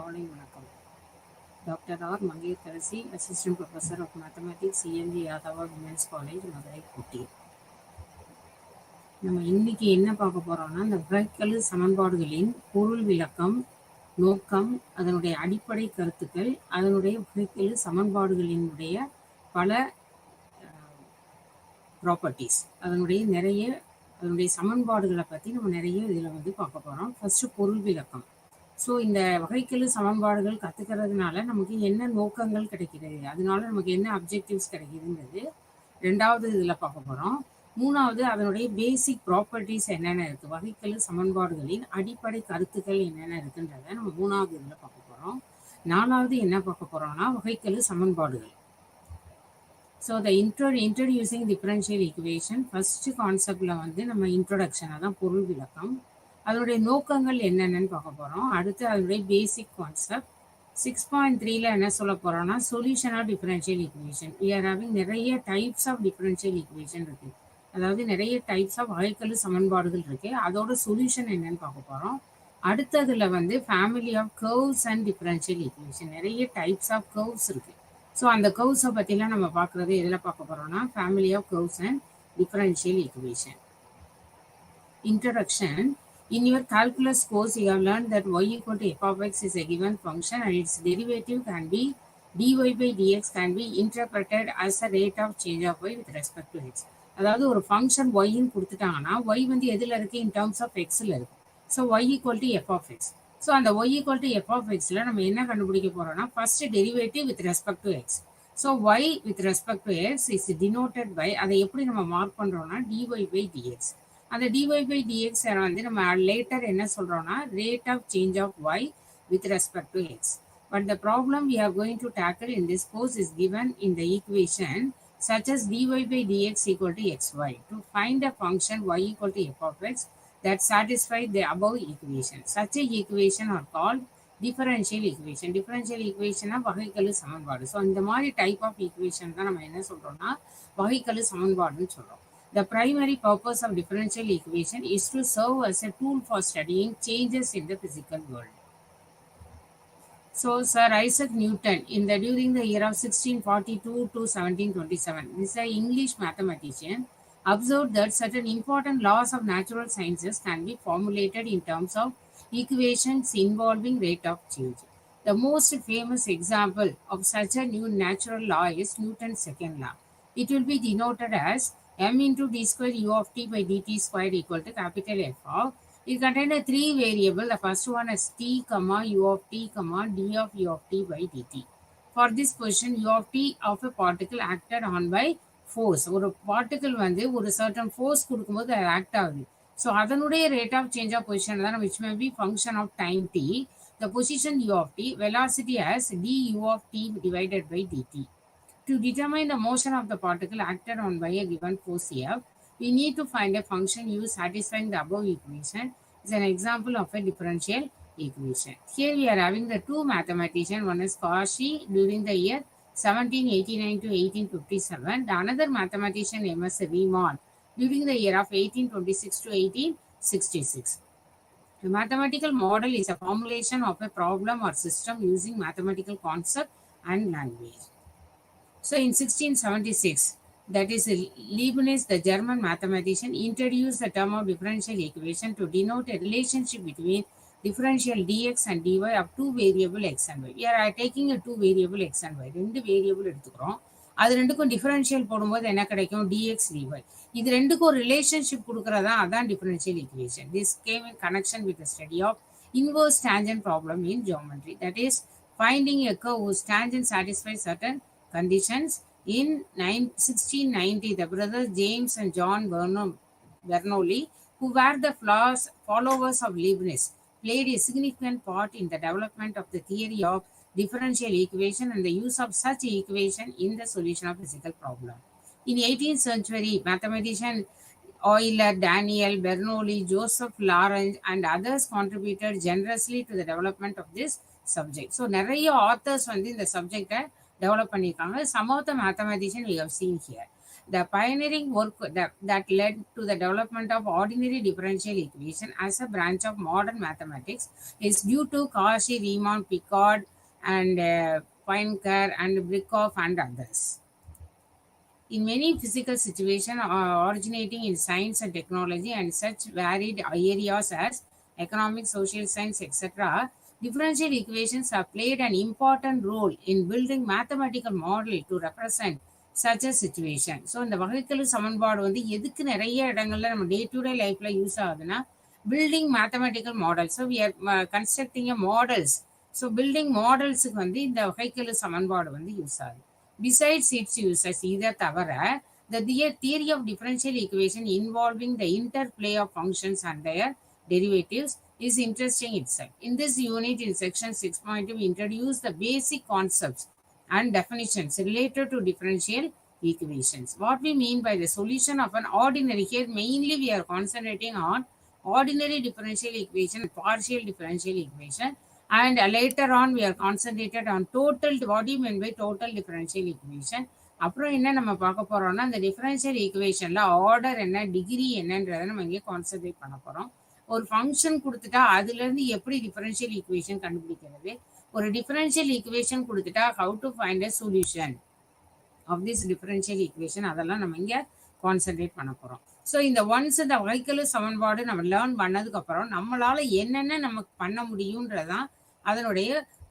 காலை வணக்கம். Doctor R Mangaiyarkarasi, assistant professor of mathematics, CMG Yadava women's college, Madurai, Ooty. நம்ம இன்னைக்கு என்ன பார்க்க போறோம்னா, இந்த வகைக்கெழு சமன்பாடுகளின் பொருள் விளக்கம், நோக்கம், அதனுடைய அடிப்படை கருத்துக்கள், அதனுடைய வகைக்கெழு சமன்பாடுகளினுடைய பல ப்ராப்பர்ட்டிஸ், அதனுடைய சமன்பாடுகளை பற்றி நம்ம நிறைய இதில் பார்க்க போகிறோம். ஃபர்ஸ்ட் பொருள் விளக்கம். ஸோ இந்த வகைக்கெழு சமன்பாடுகள் கற்றுக்கிறதுனால நமக்கு என்ன நோக்கங்கள் கிடைக்கிறது, அதனால நமக்கு என்ன அப்ஜெக்டிவ்ஸ் கிடைக்குதுன்றது ரெண்டாவது இதில் பார்க்க போகிறோம். மூணாவது அதனுடைய பேசிக் ப்ராப்பர்ட்டிஸ் என்னென்ன இருக்குது, வகைக்கெழு சமன்பாடுகளின் அடிப்படை கருத்துக்கள் என்னென்ன இருக்குன்றதை நம்ம மூணாவது இதில் பார்க்க போகிறோம். நாலாவது என்ன பார்க்க போகிறோம்னா வகைக்கெழு சமன்பாடுகள். So the introducing differential equation first கான்செப்டில் நம்ம இன்ட்ரொடக்ஷனாக தான் பொருள் விளக்கம், அதனுடைய நோக்கங்கள் என்னென்னு பார்க்க போகிறோம். அடுத்து அதனுடைய பேசிக் கான்செப்ட். 6.3ல என்ன சொல்ல போகிறோம்னா solution of differential equation. We are having நிறைய டைப்ஸ் ஆஃப் டிஃபரன்ஷியல் ஈக்குவேஷன் இருக்குது, அதாவது நிறைய டைப்ஸ் ஆஃப் வகைக்கெழு சமன்பாடுகள் இருக்குது, அதோட சொல்யூஷன் என்னன்னு பார்க்க போகிறோம். அடுத்ததில் family of curves and differential equation. நிறைய டைப்ஸ் ஆஃப் கர்வ்ஸ் இருக்குது. ஸோ அந்த கர்வ்ஸை பற்றிலாம் நம்ம பார்க்குறது எதில் பார்க்க போகிறோம்னா family of curves and differential equation. Introduction. In your calculus course, you have learned that y equal to f of x is a given function and its derivative can be dy by dx can be interpreted as a rate of change of y with respect to x. அதாவது ஒரு function ஒய்ன்னு கொடுத்துட்டாங்கன்னா y எதில் இருக்குது, in terms of எக்ஸில் இருக்குது. So y equal to f of x. So அந்த y equal to f of xல நம்ம என்ன கண்டுபிடிக்க போகிறோம்னா first derivative with respect to X. So y with respect to x is denoted by, அதை எப்படி நம்ம மார்க் பண்ணுறோம்னா dy by dx. அந்த dy by dx நம்ம லேட்டர் என்ன சொல்கிறோம்னா rate of change of y with respect to x. But the problem we are going to tackle in this course is given in the equation such as dy by dx equal to xy. To find a function y equal to f of x that satisfies the above equation. Such a equation are called differential equation. Differential equation வகைக்கெழு சமன்பாடு. So இந்த மாதிரி type of equation தான் நம்ம என்ன சொல்கிறோம்னா வகைக்கெழு சமன்பாடுன்னு சொல்கிறோம். The primary purpose of differential equation is to serve as a tool for studying changes in the physical world. So Sir Isaac Newton during the year of 1642 to 1727, this is an English mathematician, observed that certain important laws of natural sciences can be formulated in terms of equations involving rate of change. The most famous example of such a new natural law is Newton's second law. It will be denoted as m into d square u of t by dt square equal to capital F of. It contains three variables. The first one is t, u of t, d of u of t by dt. For this question, u of t of a particle acted on by force. ஒரு particle ஒரு certain force கொடுக்கும்போது அது act ஆகுது. So அதனுடைய rate of change of position தான் which may be function of time t. The position u of t, velocity as du of t divided by dt. To determine the motion of the particle acted on by a given force F, we need to find a function u satisfying the above equation. It's an example of a differential equation. Here we are having the two mathematicians. One is Cauchy during the year 1789 to 1857. The another mathematician M.S. Riemann during the year of 1826 to 1866. The mathematical model is a formulation of a problem or system using mathematical concept and language. So in 1676, that is Leibniz, the German mathematician, introduced the term of differential equation to denote a relationship between differential dx and dy of two variable x and y. We are taking a two variable x and y. ரெண்டு variable எடுத்துக்கிறோம். அது ரெண்டுக்கும் differential போடும்போது என்ன கிடைக்கும், dx dy. இது ரெண்டுக்கும் ஒரு ரிலேஷன்ஷிப் கொடுக்கறதா அதான் differential equation. This came in connection with the study of inverse tangent problem in geometry. That is finding a curve whose tangent satisfies certain conditions. In 1690, the brothers James and John Bernoulli, who were the followers of Leibniz, played a significant part in the development of the theory of differential equation and the use of such equation in the solution of physical problem. In 18th century, mathematician Euler, Daniel, Bernoulli, Joseph Lorentz, and others contributed generously to the development of this subject. So நிறைய authors இந்த subject develop பண்ணியிருக்காங்க. Some of the mathematicians we have seen here. The pioneering work that led to the development of ordinary differential equation as a branch of modern mathematics is due to Cauchy, Riemann, Picard, and Poincare and Birkhoff and others. In many physical situations originating in science and technology and such varied areas as economics, social science, etc., differential equations have played an important role in building mathematical model to represent such a situation. So இந்த வகைக்கெழு சமன்பாடு வந்து எதுக்கு நிறைய இடங்கள்ல நம்ம day to day லைஃப்ல use ஆகுதுன்னா building mathematical model. So we are constructing a models. So building மாடல்ஸுக்கு வந்து இந்த வகைக்கெழு சமன்பாடு வந்து யூஸ் ஆகுது. Besides its uses, இதை தவிர the theory of differential equation involving the interplay of functions and their derivatives is interesting itself. In this unit, in section 6.2, we introduce the basic concepts and definitions related to differential equations. What we mean by the solution of an ordinary, here mainly we are concentrating on ordinary differential equation, partial differential equation, and later on we are concentrated on total. What do you mean by total differential equation? அப்புறம் என்ன நம்ம பார்க்க போறோம்னா அந்த differential ஈக்குவேஷன்ல order என்ன, degree என்னன்றதை நம்ம இங்கே கான்சென்ட்ரேட் பண்ண போறோம். ஒரு ஃபங்க்ஷன் கொடுத்துட்டா அதுல இருந்து எப்படி டிஃபரன்ஷியல் ஈக்குவேஷன் கண்டுபிடிக்கிறது, ஒரு டிஃபரன்ஷியல் ஈக்குவேஷன் கொடுத்துட்டா how to find a solution of this differential equation, அதெல்லாம் நம்ம இங்கே கான்சென்ட்ரேட் பண்ண போறோம். ஸோ இந்த ஒன்ஸ் இந்த வகைக்கெழு சமன்பாடு நம்ம லேர்ன் பண்ணதுக்கு அப்புறம் நம்மளால என்னென்ன நமக்கு பண்ண முடியும்ன்றதான் அதனுடைய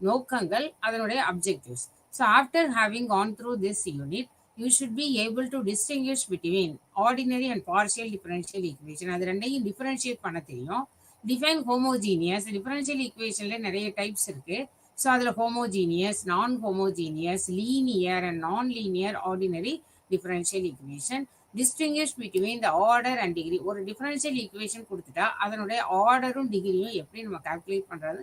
நோக்கங்கள், அதனுடைய objectives. So after having gone through this unit you should be able to distinguish between ordinary and partial differential equation. அது ரெண்டையும் டிஃபரன்ஷியேட் பண்ண தெரியும். Define homogeneous. டிஃபரன்ஷியல் ஈக்குவேஷன்ல நிறைய டைப்ஸ் இருக்கு. ஸோ அதில் homogeneous, non homogeneous, linear and non linear ordinary differential equation. Distinguish between the order and degree. ஒரு differential equation கொடுத்துட்டா அதனுடைய ஆர்டரும் டிகிரியும் எப்படி நம்ம கால்குலேட் பண்றது,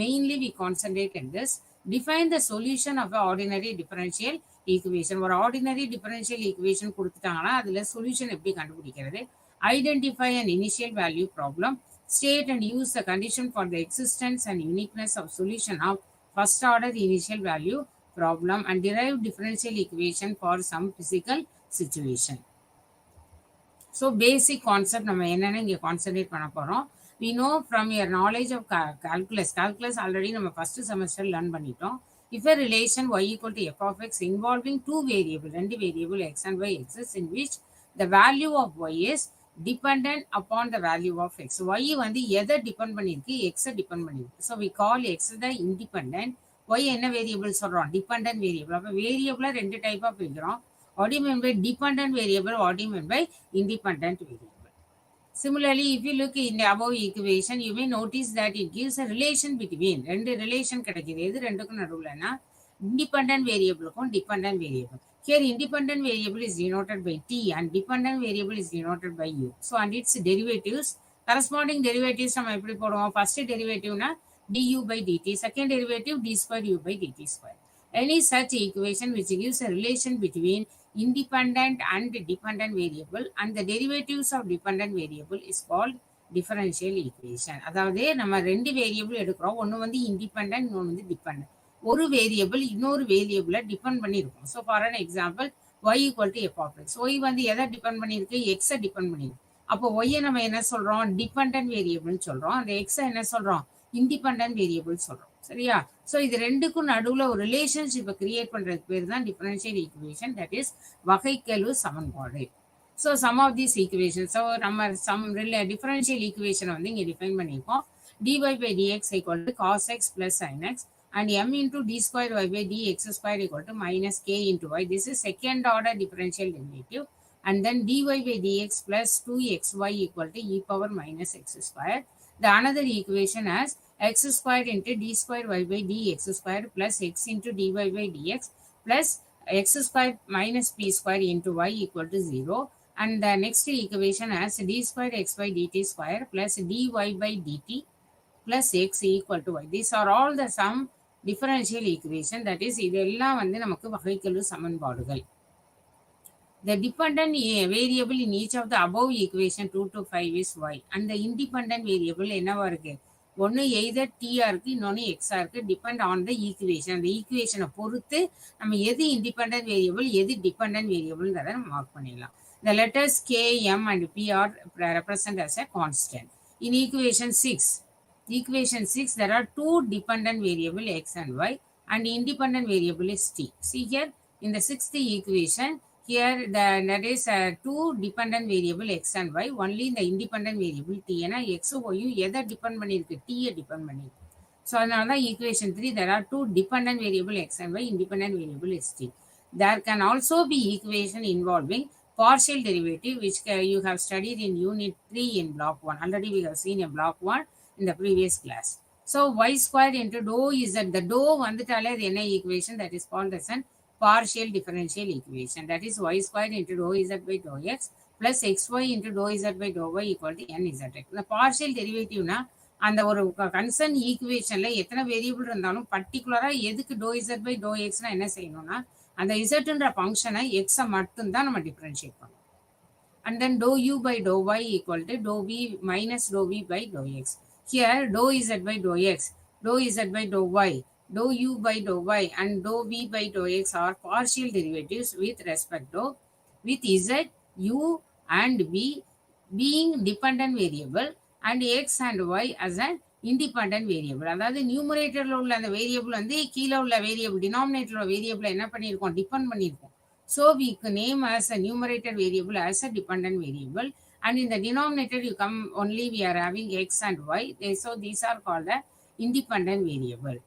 mainly we concentrate in this. Define the solution of an ordinary differential equation. ஒரு ordinary differential equation கொடுத்துட்டாங்கன்னா அதுல சொல்யூஷன் எப்படி கண்டுபிடிக்கிறது. Identify and initial value problem. State and use the condition for the existence and uniqueness of solution of first order initial value problem and derive differential equation for some physical situation. So basic concept நம்ம என்னென்ன இங்கே concentrate பண்ண போகிறோம். we know from your knowledge of calculus already நம்ம first semester learn பண்ணிட்டோம். if a relation y equal to f of x involving two variable, ரெண்டு variable x and y exists in which the value of y is dependent upon the value of x. y வந்து எதை depend பண்ணியிருக்கு, x depend பண்ணியிருக்கு. So we call x the independent, y என்ன variable சொல்கிறோம், dependent variable. அப்போ வேரியபிளை ரெண்டு டைப்பாக பிரிக்கிறோம். What do you mean by dependent variable? What do you mean by independent variable? Similarly, if you look in the above equation, you may notice that it gives a relation between ரெண்டு relation கிடைக்குது. எது ரெண்டுக்கும் நடுவுலன்னா independent variableக்கும் dependent variable. Here independent variable is denoted by t and dependent variable is denoted by u. So and its derivatives, corresponding derivatives நம்ம எப்படி போடுவோம், first derivativeனா du by dt, second derivative d square u by dt square. Any such equation which gives a relation between independent and dependent variable and the derivatives of dependent variable is called differential equation. அதாவது நம்ம ரெண்டு variable எடுக்கிறோம், ஒன்று வந்து independent, இன்னொன்று வந்து dependent. ஒரு variable இன்னொரு வேரியபிளை டிபெண்ட் பண்ணியிருக்கும். So for an example y equal to f of x. Y வந்து எதை டிபெண்ட் பண்ணியிருக்கு, எக்ஸை டிபெண்ட் பண்ணியிருக்கு. அப்போ ஒய்யை நம்ம என்ன சொல்கிறோம், டிபெண்டன்ட் வேரியபிள்னு சொல்கிறோம். அந்த எக்ஸை என்ன சொல்கிறோம், இண்டிபெண்டன்ட் வேரியபிள் சொல்கிறோம். சரியா? ஸோ இது ரெண்டுக்கும் நடுவில் ஒரு ரிலேஷன்ஷிப்பை கிரியேட் பண்ணுறதுக்கு பேர் தான் டிஃபரன்ஷியல் ஈக்குவேஷன், தட் இஸ் வகைக்கெழு சமன்பாடு. So some of these equation, so நம்ம டிஃபரன்ஷியல் ஈக்குவேஷனை வந்து இங்கே டிஃபைன் பண்ணியிருக்கோம். dy by dx equal to cos x plus sin x and m into d square y by dx square equal to minus k into y. This is second order differential derivative. And then dy by dx plus 2xy equal to e power minus x square. The another equation has x square into d square y by dx square plus x into dy by dx plus x square minus p square into y equal to 0. And the next equation has d square x by dt square plus dy by dt plus x equal to y. These are all the some differential equation, that is இதெல்லாம் வந்து நமக்கு வகைக்கெழு சமன்பாடுகள். The dependent variable in each of the above equation 2 to 5 is y and the independent variable என்னவா இருக்கு, ஒன்று either டீயாக இருக்குது, இன்னொன்று எக்ஸாக இருக்குது. Depend on the equation. அந்த ஈக்குவேஷனை பொறுத்து நம்ம எது இண்டிபெண்டன்ட் வேரியபிள் எது டிபெண்டன்ட் வேரியபிள்ங்கிறத நம்ம மார்க் பண்ணிடலாம். The letters K, M and P are represented as a constant. In equation 6, there are two dependent variable x and y and independent variable is t. See here, in the sixth equation, here that is two dependent variable x and y, only the independent variable t. ஏன்னா x y எதை depend பண்ணியிருக்கு, t depend பண்ணியிருக்கு. So அதனால தான் equation 3, there are two dependent variable x and y, independent variable is t. There can also be equation involving partial derivative, which you have studied in unit 3 in block 1. Already we have seen in block 1 in the previous class. So y squared into dou z, the dou வந்துட்டாலே அது என்ன equation, that is called as an partial differential equation. That is y squared into dou z by dou x plus xy into dou z by dou y equal to nzx. இந்த partial derivative na அந்த ஒரு concern ஈக்குவேஷன்ல எத்தனை variable இருந்தாலும் பர்டிகுலரா எதுக்கு to z by to எக்ஸ்னா என்ன செய்யணும்னா அந்த இசட்ன்ற ஃபங்க்ஷனை எக்ஸை மட்டும்தான் நம்ம டிஃபரன்ஷியேட் பண்ணணும். And then dou u by dou y equal to dou v minus dou v by dou x. Here dou z by dou x, dou z by dou y, dou u by dou y and dou v by dou x are partial derivatives with respect to with z, u and v being dependent variable and x and y as an independent variable. அதாவது நியூமரேட்டரில் உள்ள அந்த variable வந்து கீழே உள்ள variable டினாமினேட்டரோட வேரியபிளை என்ன பண்ணியிருக்கோம், depend பண்ணியிருக்கோம். So we can name as a numerator variable as a dependent variable, and in the denominator you come only we are having x and y. So these are called a independent variable.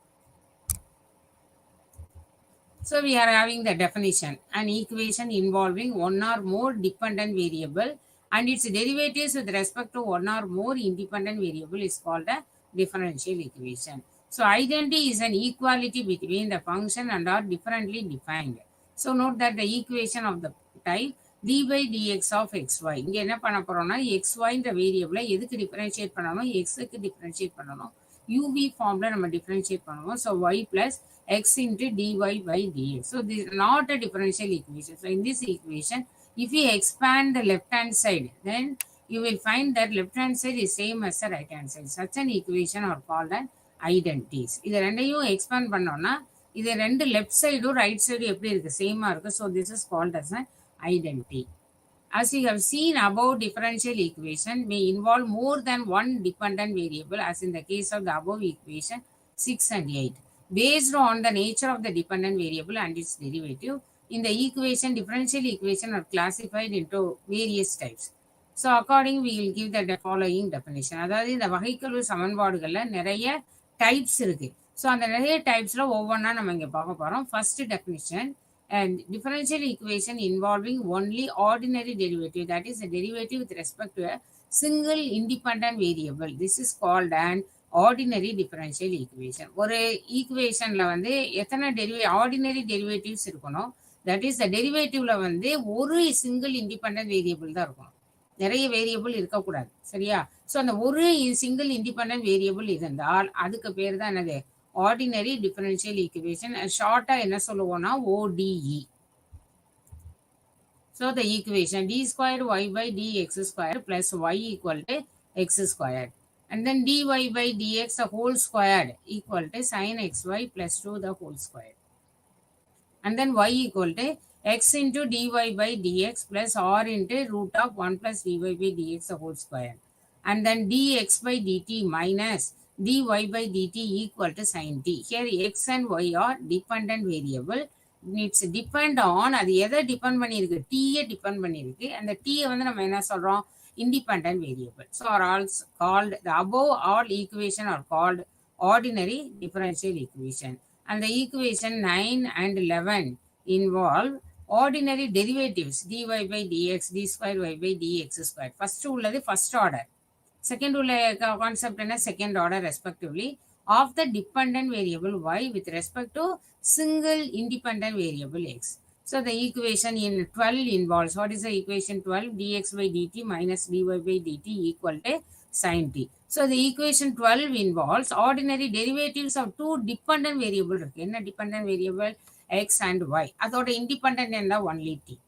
So we are having the definition: an equation involving one or more dependent variable and its derivatives with respect to one or more independent variable is called a differential equation. So identity is an equality between the function and are differently defined. So note that the equation of the type d by dx of xy. இங்கே என்ன பண்ண போறோம்னா xy இந்த வேரியபிளை எதுக்கு differentiate பண்ணணும், xக்கு differentiate பண்ணணும். uv ஃபார்ம்ல நம்ம டிஃபரன்ஷியேட் பண்ணுவோம். So y plus x into dy by dx. So this is not a differential equation. So in this equation, if you expand the left hand side, then you will find that left hand side is same as the right hand side. Such an equation are called an identities. இது ரெண்டையும் expand பண்ணோம்னா இது ரெண்டு left சைடும் right சைடும் எப்படி இருக்கு, சேமா இருக்கு. So this is called as an identity. As we have seen above, differential equation may involve more than one dependent variable as in the case of the above equation 6 and 8. Based on the nature of the dependent variable and its derivative, in the equation, differential equation are classified into various types. So according we will give the following definition. அதாவது இந்த வகைக்கெழு சமன்பாடுகள்ல நிறைய types இருக்கு. So அந்த நிறைய டைப்ஸ்ல ஒவ்வொன்றா நம்ம இங்கே பார்க்க போறோம். First definition, and differential equation involving only ordinary derivative, that is a derivative with respect to a single independent variable. This is called an ordinary differential equation. ஒரு ஈக்குவேஷன்ல வந்து எத்தனை ஆர்டினரி டெரிவேட்டிவ்ஸ் இருக்கணும், தட் இஸ் த டெரிவேட்டிவ்ல வந்து ஒரு single independent variable தான் இருக்கணும், நிறைய variable இருக்கக்கூடாது. சரியா? ஸோ அந்த ஒரு சிங்கிள் இண்டிபெண்டன்ட் வேரியபிள் இருந்தால் அதுக்கு பேர் தான் என்னது, ordinary differential equation. ஷார்ட்டா என்ன சொல்லுவோம்னா ODE. So the equation d squared y by dx squared plus y equal to x squared, and then dy by dx the whole squared equal to sin xy plus 2 the whole squared, and then y equal to x into dy by dx plus r into root of 1 plus dy by dx the whole squared, and then dx by dt minus dy by dt equal to sin t. Here x and y are dependent variable. It's depend on, அது எதை depend பண்ணியிருக்கு, t depend பண்ணியிருக்கு. அந்த t வந்து நம்ம என்ன சொல்றோம், independent variable. So are also called, the above all equation are called ordinary differential equation. And the equation 9 and 11 involve ordinary derivatives dy by dx, d square y by dx square. First உள்ளது first order, second concept and second order respectively of the dependent variable y with respect to single independent variable x. So the equation in 12 involves, what is the equation 12? Dx by dt minus dy by dt equal to sin t. So the equation 12 involves ordinary derivatives of two dependent variable. என்ன dependent variable? X and y. அதோட independent என்ன? Only t.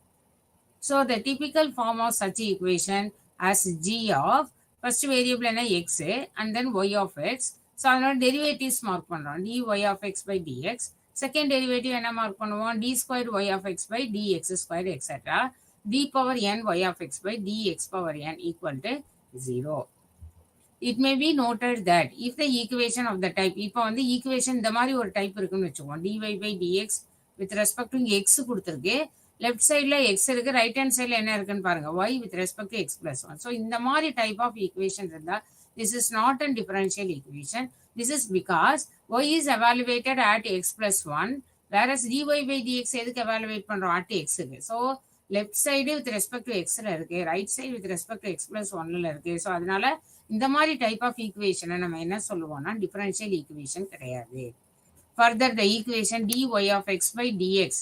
So the typical form of such equation as g of first variable என்ன x and then y of x. So அதனால derivatives mark பண்ணுறோம், dy of x by dx. Second derivative என்ன mark பண்ணுவோம், d square y of x by dx square etcetera d power n y of x by dx power n equal to 0. It may be noted that if the equation of the type, இப்போ வந்து equation இந்த மாதிரி ஒரு type இருக்குன்னு வச்சுக்கோம், dy by dx with respect to x கொடுத்துருக்கு, left சைடில் x இருக்கு, ரைட் ஹேண்ட் சைடில் என்ன இருக்குன்னு பாருங்க, y with respect to x plus 1. So இந்த மாதிரி டைப் ஆஃப் ஈக்குவேஷன் இருந்தால் this is not a differential equation. This is because y is evaluated at x plus 1, whereas dy by dx எதுக்கு evaluate பண்ணுறோம், at x க்கு. So left side with respect to எக்ஸ்ல இருக்கு, right side with respect to x plus ஒன்ல இருக்கு. So அதனால இந்த மாதிரி டைப் ஆஃப் ஈக்குவேஷனை நம்ம என்ன சொல்லுவோம்னா டிஃபரன்ஷியல் ஈக்குவேஷன் கிடையாது. Further the equation dy of x by dx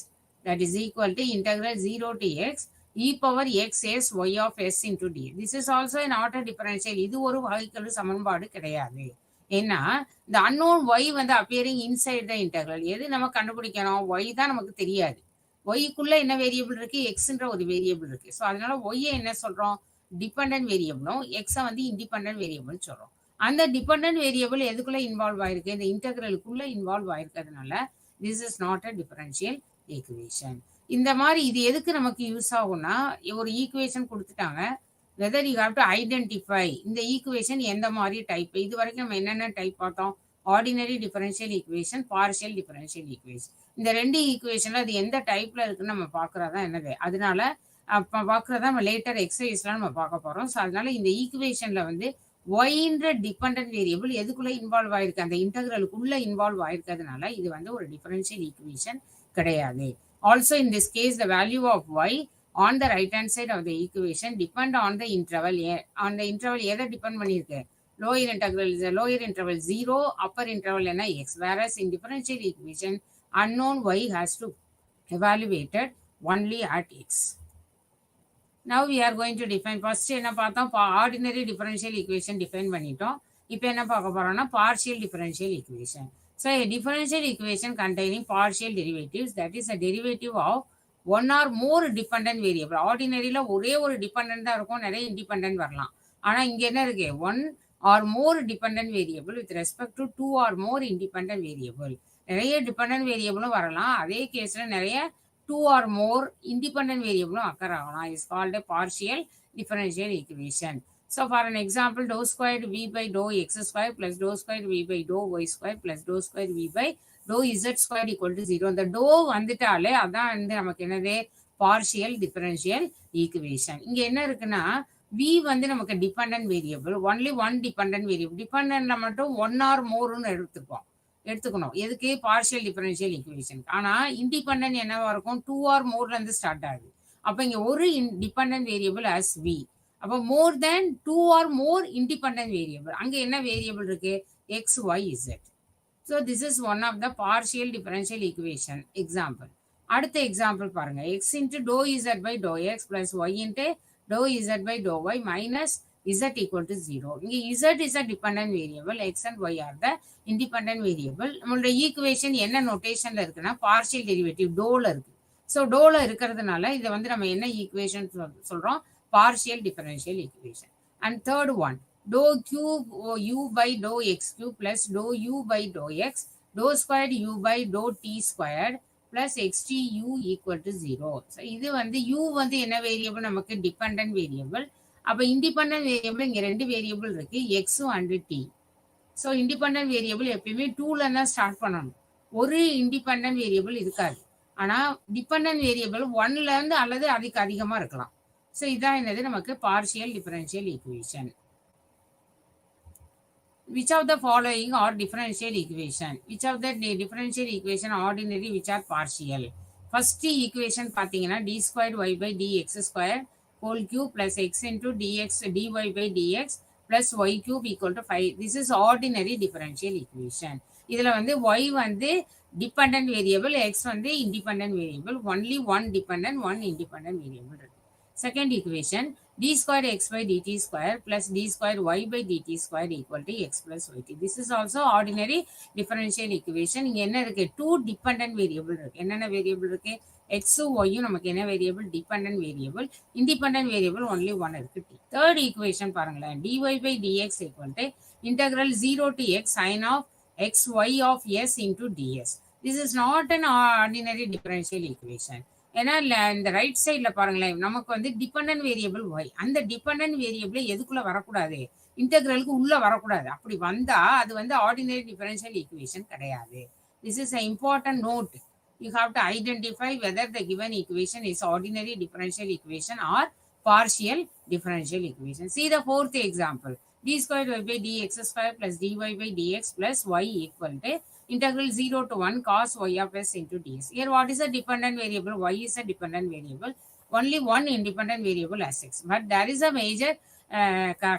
that is equal to integral 0 to x e power x s y of s into d. This is also not a differential. இது ஒரு வகைக்கெழு சமன்பாடு கிடையாது. ஏன்னா இந்த unknown y வந்து appearing inside the integral. எது நம்ம கண்டுபிடிக்கணும், y தான் நமக்கு தெரியாது. ஒய்க்குள்ள என்ன வேரியபிள் இருக்கு, எக்ஸ்ன்ற ஒரு வேரியபிள் இருக்கு. ஸோ அதனால ஒய்யை என்ன சொல்றோம், டிபெண்டன்ட் வேரியபிளும் எக்ஸை வந்து இண்டிபெண்டன்ட் வேரியபிள் சொல்றோம். அந்த டிபெண்டன்ட் வேரியபிள் எதுக்குள்ள இன்வால்வ் ஆயிருக்கு, இந்த இன்டெகிரலுக்குள்ள இன்வால்வ் ஆயிருக்கிறதுனால this is not a differential equation. இந்த மாதிரி இது எதுக்கு நமக்கு யூஸ் ஆகும்னா, ஒரு ஈக்குவேஷன் கொடுத்துட்டாங்க, whether you have to identify இந்த ஈக்குவேஷன் எந்த மாதிரி டைப். இது வரைக்கும் நம்ம என்னென்ன டைப் பார்த்தோம், ordinary differential equation, partial differential equation. இந்த ரெண்டு ஈக்குவேஷன்ல அது எந்த டைப்ல இருக்குன்னு நம்ம பார்க்கறதா என்னது, அதனால பார்க்கறதா நம்ம லேட்டர் எக்ஸசைஸ்லாம் நம்ம பார்க்க போறோம். ஸோ அதனால இந்த ஈக்குவேஷன்ல வந்து ஒய்ன்ற டிபெண்டன்ட் வேரியபிள் எதுக்குள்ள இன்வால்வ் ஆயிருக்கு, அந்த இன்டெகிரலுக்குள்ள இன்வால்வ் ஆயிருக்கிறதுனால இது வந்து ஒரு டிஃபரன்ஷியல் ஈக்குவேஷன் கிடையாது. Also in this case the value of y on the right hand side of the equation depend on the interval. On the interval எதை டிபெண்ட் பண்ணியிருக்கு, lower integral is a lower interval 0, upper interval என்ன x, whereas in differential equation unknown y has to evaluated only at x. Now we are going to define, first என்ன பார்த்தோம், ordinary differential equation define பண்ணிட்டோம். இப்போ என்ன பார்க்க போறோம்னா partial differential equation. So a differential equation containing partial derivatives, that is a derivative of one or more dependent variable. ஆர்டினரியில ஒரே ஒரு டிபெண்டன்ட் தான் இருக்கும், நிறைய இண்டிபெண்டன்ட் வரலாம். ஆனா இங்க என்ன இருக்கு, one or more dependent variable with respect to two or more independent variable. நிறைய டிபெண்டன்ட் வேரியபிளும் வரலாம், அதே கேஸ்ல நிறைய டூ ஆர் மோர் இண்டிபெண்டன்ட் வேரியபிளும் அக்கர் ஆகலாம். Is called partial differential equation. So for an example, dou squared v by dou x square plus dou squared v by dou y square plus dou squared v by dou z squared equal to 0. இந்த to வந்துட்டாலே அதான் வந்து நமக்கு என்னது, partial differential equation. இங்க என்ன இருக்குன்னா, v வந்து நமக்கு dependent variable, only one dependent variable. டிபெண்டன்ட்ல மட்டும் ஒன் ஆர் மோர்னு எடுத்துக்கணும். எதுக்கு, பார்ஷியல் டிஃபரன்ஷியல் ஈக்குவேஷன். ஆனா இண்டிபெண்டன்ட் என்னவா இருக்கும், டூ ஆர் மோர்ல இருந்து ஸ்டார்ட் ஆகுது. அப்ப இங்க ஒரு டிபெண்டன்ட் வேரியபிள் as v, அப்போ more than two or more independent variable. அங்க என்ன வேரியபிள் இருக்கு, x y z. So this is one of the partial differential equation example. அடுத்த எக்ஸாம்பிள் பாருங்க, x into dou z by to x plus y into dou z by to y minus z equal to 0. இங்கே z is a dependent variable, x and y are the independent variable. நம்மளோட equation என்ன நோட்டேஷன்ல இருக்குன்னா, partial derivative டோல இருக்கு. So டோல இருக்கிறதுனால இதை வந்து நம்ம என்ன ஈக்குவேஷன் சொல்றோம், partial differential equation. And third one, dou cube u by dou x cube plus dou u by dou x, dou squared u by dou t squared plus xt u equal to 0. So இது வந்து u வந்து என்ன variable, நமக்கு dependent variable. அப்ப independent variable இங்க ரெண்டு variable இருக்கு, x and t. So independent variable எப்பயுமே டூல தான் ஸ்டார்ட் பண்ணணும், ஒரு இண்டிபெண்டன்ட் வேரியபிள் இருக்காது. ஆனா டிபெண்டன்ட் வேரியபிள் ஒன்ல இருந்து அல்லது அதுக்கு அதிகமா இருக்கலாம். ஸோ இதான் என்னது, நமக்கு partial differential equation. Which of the following are differential equation? Which of the differential equation are ordinary, which are partial? First equation பார்த்தீங்கன்னா d squared y by dx square whole cube plus x into dx dy by dx plus y cube equal to 5. This is ordinary differential equation. இதுல வந்து y வந்து dependent variable, x வந்து independent variable, only one dependent, one independent variable. Second equation, d square x by dt square plus d square y by dt square equal to x plus yt. This is also ordinary differential equation. இங்க என்ன இருக்கு, two dependent variable இருக்கு. என்னென்ன variable இருக்கு, x y நமக்கு என்ன variable, dependent variable. Independent variable only one இருக்கு, t. Third equation பாருங்களேன், dy by dx equal to integral 0 to x sin of xy of s into ds. This is not an ordinary differential equation. ஏன்னா இந்த right சைடில் பாருங்களேன், நமக்கு வந்து dependent variable y. அந்த dependent variable எதுக்குள்ள வரக்கூடாது, இன்டெக்ரலுக்கு உள்ள வரக்கூடாது. அப்படி வந்தா அது வந்து ஆர்டினரி டிஃபரன்ஷியல் ஈக்குவேஷன் கிடையாது. This is a important note. You have to identify whether the given equation is ordinary differential equation or partial differential equation. See the fourth example. D squared y by dx square plus dy by dx plus y equal to integral 0 to 1 cos y of s into ds. Here what is a dependent variable? Y is a dependent variable. Only one independent variable as x. But there is a major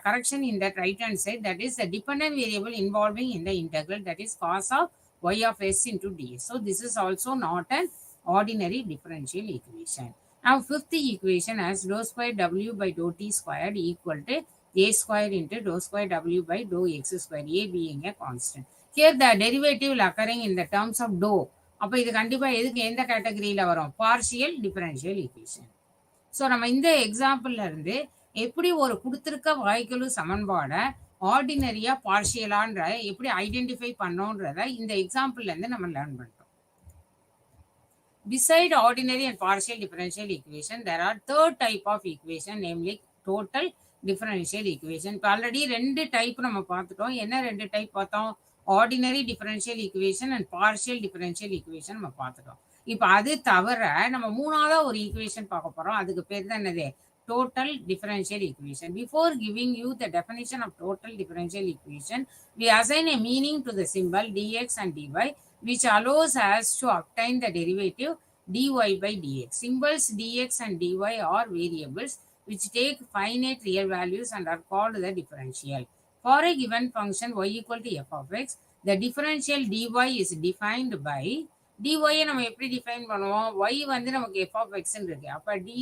correction in that right hand side, that is the dependent variable involving in the integral, that is cos of y of s into ds. So this is also not an ordinary differential equation. Now fifth equation has dou square w by dou t squared equal to a square into dou square w by dou x square, a being a constant. Here the derivative occurring in the terms of dou. அப்போ இது கண்டிப்பா எதுக்கு எந்த கேட்டகரியில வரும், partial differential equation. So நம்ம இந்த எக்ஸாம்பிள்ல இருந்து எப்படி ஒரு கொடுத்துருக்க வாய்க்கெழு சமன்பாடை ஆர்டினரியா பார்ஷியலான்ற எப்படி ஐடென்டிஃபை பண்ணோன்றத இந்த எக்ஸாம்பிள்ல இருந்து நம்ம லேர்ன் பண்ணிட்டோம். Beside ordinary and partial differential equation, there are third type of equation, namely total differential equation. இப்போ ஆல்ரெடி ரெண்டு டைப் நம்ம பார்த்துட்டோம். என்ன ரெண்டு டைப் பார்த்தோம், ordinary differential equation and partial differential equation நம்ம பார்த்துட்டோம். இப்போ அது தவிர நம்ம மூணாவதா ஒரு ஈக்குவேஷன் பார்க்க போறோம். அதுக்கு பேர் தான் என்னது, total differential equation. Before giving you the definition of total differential equation, we assign a meaning to the symbol dx and dy, which allows us to obtain the derivative dy by dx. Symbols dx and dy are variables which take finite real values and are called the differential. For a given function y equal to f of x, the differential dy is defined by dy நம்ம எப்படி define பண்ணுவோம், y வந்து நமக்கு f of x இருக்கு. அப்ப dy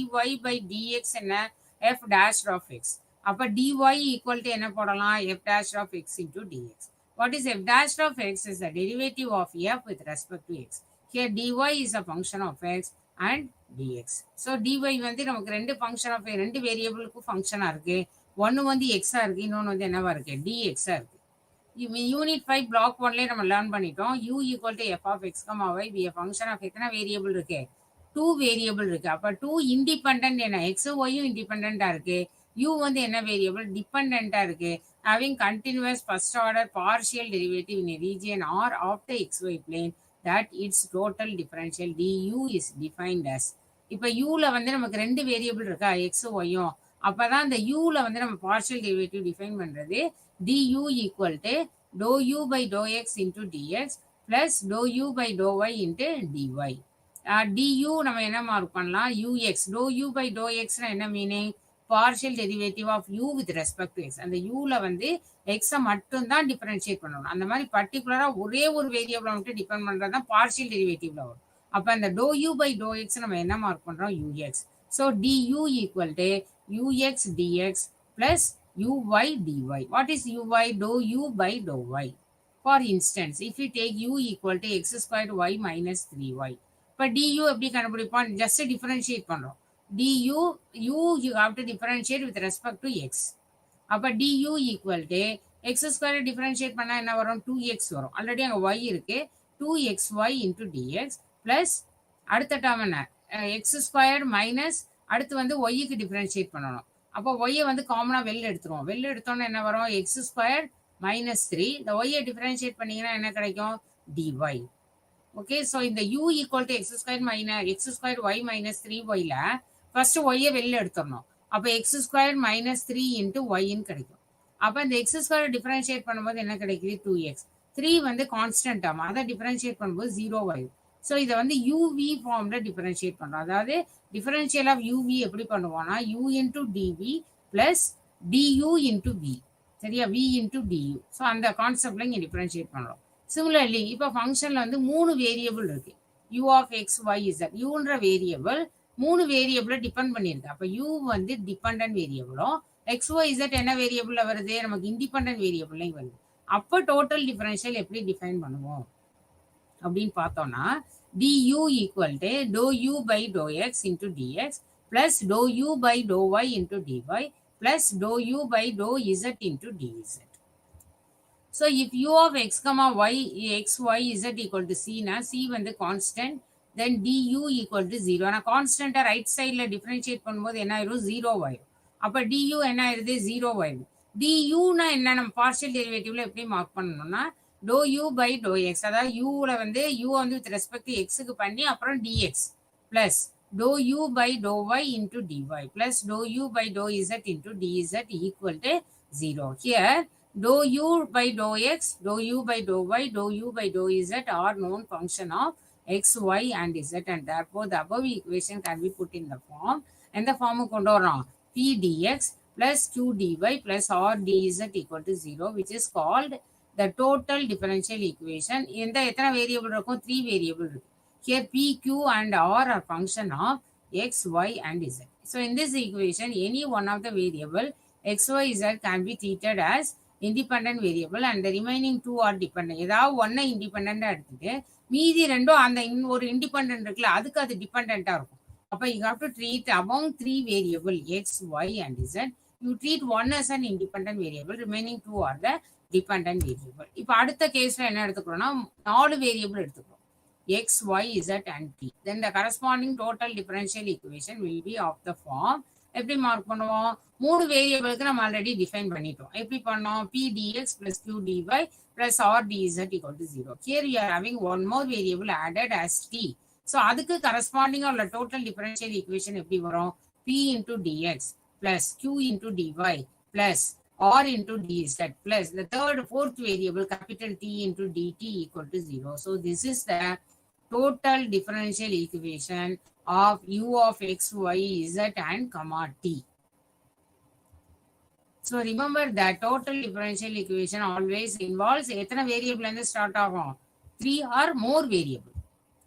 by dx என்ன, f dash of x. அப்ப dy equal to என்ன போடலாம், f dash of x into dx. What is f dash of x is the derivative of f with respect to x. Here dy is a function of x and dx. So dy வந்து நமக்கு ரெண்டு function of ரெண்டு வேரியபிளுக்கு ஃபங்க்ஷனா இருக்கு. ஒன்னு வந்து எக்ஸா இருக்கு, இன்னொன்னு வந்து என்னவா இருக்கு, dx-ஆ இருக்கு. யூனிட் 5 பிளாக் 1லேயே நம்ம லேர்ன் பண்ணிட்டோம். u equal to f of x comma y be function of எத்தனை வேரியபிள் இருக்கு, 2 வேரியபிள் இருக்கு. அப்ப 2 இண்டிபெண்டன்ட் என்ன, எக்ஸ் ஒய்யும் இண்டிபெண்டா இருக்கு, u வந்து என்ன வேரியபிள், டிபெண்டா இருக்கு. Having continuous first order partial derivative in region r of the xy plane that its total differential du is defined as. இப்போ யூல வந்து நமக்கு ரெண்டு வேரியபிள் இருக்கா, எக்ஸ் ஒய்யும். அப்பதான் இந்த யூல வந்து நம்ம பார்ஷியல் டெரிவேட்டிவ் டிஃபைன் பண்றது du equal to dou u by dou x into dx plus dou u by dou y into dy. du நம்ம என்ன மார்க் பண்ணலாம், ux. dou u by dou x என்ன meaning, partial derivative of u with respect to x. அந்த யூல வந்து எக்ஸை மட்டும் தான் differentiate பண்ணணும். அந்த மாதிரி பர்டிகுலரா ஒரே ஒரு வேரியபிளை மட்டும் டிபெண்ட் பண்றது தான் பார்ஷியல் டெரிவேட்டிவ்ல வரும். அப்ப அந்த dou u by dou x நம்ம என்ன மார்க் பண்றோம், ux. So du equal to ux dx plus uy dy. What is uy? Dou u by dou y. For instance, if you take u equal to x squared y minus 3y. இப்போ du எப்படி கண்டுபிடிப்போம், just differentiate பண்றோம். du you have to differentiate with respect to x. அப்ப du equal to x squared differentiate பண்ணா என்ன வரும், 2x வரும். Already அங்க y இருக்கு, 2xy into dx plus அடுத்த டேர்ம் என்ன, x squared minus அடுத்து வந்து y க்கு டிஃபரன்ஷியேட் பண்ணணும். அப்போ y வந்து காமனா வெளில எடுத்துருவோம். வெளில எடுத்தோம்னா என்ன வரும், x squared minus 3. இந்த y டிஃபரன்ஷியேட் பண்ணீங்கன்னா என்ன கிடைக்கும், dy. ஓகே, ஸோ இந்த u equal to X square y minus 3y first y வெளில எடுத்துடணும். அப்போ எக்ஸ் ஸ்கொயர் மைனஸ் 3 இன்ட்டு ஒய்ன்னு கிடைக்கும். அப்போ இந்த எக்ஸ் ஸ்கொயர் டிஃபரன்ஷியேட் பண்ணும்போது என்ன கிடைக்குது, 2x. 3 வந்து கான்ஸ்டன்ட் ஆகும், அதை டிஃபரன்ஷியேட் பண்ணும்போது 0 ஆகும். ஸோ இதை வந்து uv ஃபார்ம்ல டிஃபரன்ஷியேட் பண்றோம். அதாவது டிஃபரன்ஷியல் ஆஃப் uv எப்படி பண்ணுவோம்னா u into dv plus du into v. சரியா, v இன்டூ du. ஸோ அந்த கான்செப்ட்ல இங்கே டிஃபரன்ஷியேட் பண்றோம். சிமிலர்லி இப்போ ஃபங்க்ஷன்ல வந்து 3 வேரியபிள் இருக்கு, u of x y z. யூன்ற வேரியபிள் 3 வேரியபிளை டிபெண்ட் பண்ணியிருக்கு. அப்போ u வந்து டிபெண்டன்ட் வேரியபிளும் எக்ஸ் ஒய் இசட் என்ன வேரியபிள்ல வருது, நமக்கு இண்டிபெண்டன்ட் வேரியபிள்லையும் வருது. அப்போ டோட்டல் டிஃபரன்ஷியல் எப்படி டிஃபைன் பண்ணுவோம் அப்படின்னு பார்த்தோம்னா du equal to dou u by dou x into dx plus dou u by dou y into dy plus dou u by dou z into dz. So if u of x comma y x y z equal to c na c வந்து constant, then du equal to 0. நான் constant right sideல differentiate பண்ணும்போது என்ன ஆயிரும் 0 ஆயிரும். அப்ப du என்ன ஆயிருது 0 ஆயிரும். du னா என்ன நம்ம partial derivative எப்படி மார்க் பண்ணணும்னா dou u by dou x, அதாவது uல வந்து u வந்து with respect to x க்கு பண்ணி அப்புறம் dx plus dou u by dou y into dy plus dou u by dou z into dz equal to 0. Here dou u by dou x, dou u by dou y, dou u by dou z are known function of x, y and z, and therefore the above equation can be put in the form. And the form கொண்டு வரோம் p dx plus q dy plus r dz equal to 0, which is called the total differential equation. இந்த எத்தனை variable இருக்கும் 3 variable இருக்கு. Here p, q and r are function of x, y and z. So in this equation any one of the variable x, y, z can be treated as independent variable and the remaining two are dependent. ஏதாவது ஒன்றை இண்டிபெண்டா எடுத்துட்டு மீதி ரெண்டும் அந்த ஒரு independent இருக்குல்ல அதுக்கு அது டிபெண்டா இருக்கும். அப்ப you have to treat among 3 variable x, y and z, you treat one as an independent variable, remaining two are the dependent variable. இப்ப அடுத்த கேஸ்ல என்ன எடுத்துக்கிறோம்னா 4 வேரியபிள் எடுத்துக்கிறோம் x, y, z and t. Then the corresponding total differential equation will be of the form. எப்படி mark பண்ணுவோம் 3 வேரியபிளுக்கு நம்ம already define பண்ணிட்டோம். எப்படி பண்ணோம் p dx plus q dy plus r dz equal to 0. Here we are having one more variable added as t. So அதுக்கு corresponding உள்ள total differential equation எப்படி வரும் p into dx plus q into dy plus r into dz plus the fourth variable capital T into dt equal to 0. So this is the total differential equation of u of x, y, z and comma t. So remember that total differential equation always involves எத்தனை variable வந்து start ஆகும் 3 or more variable.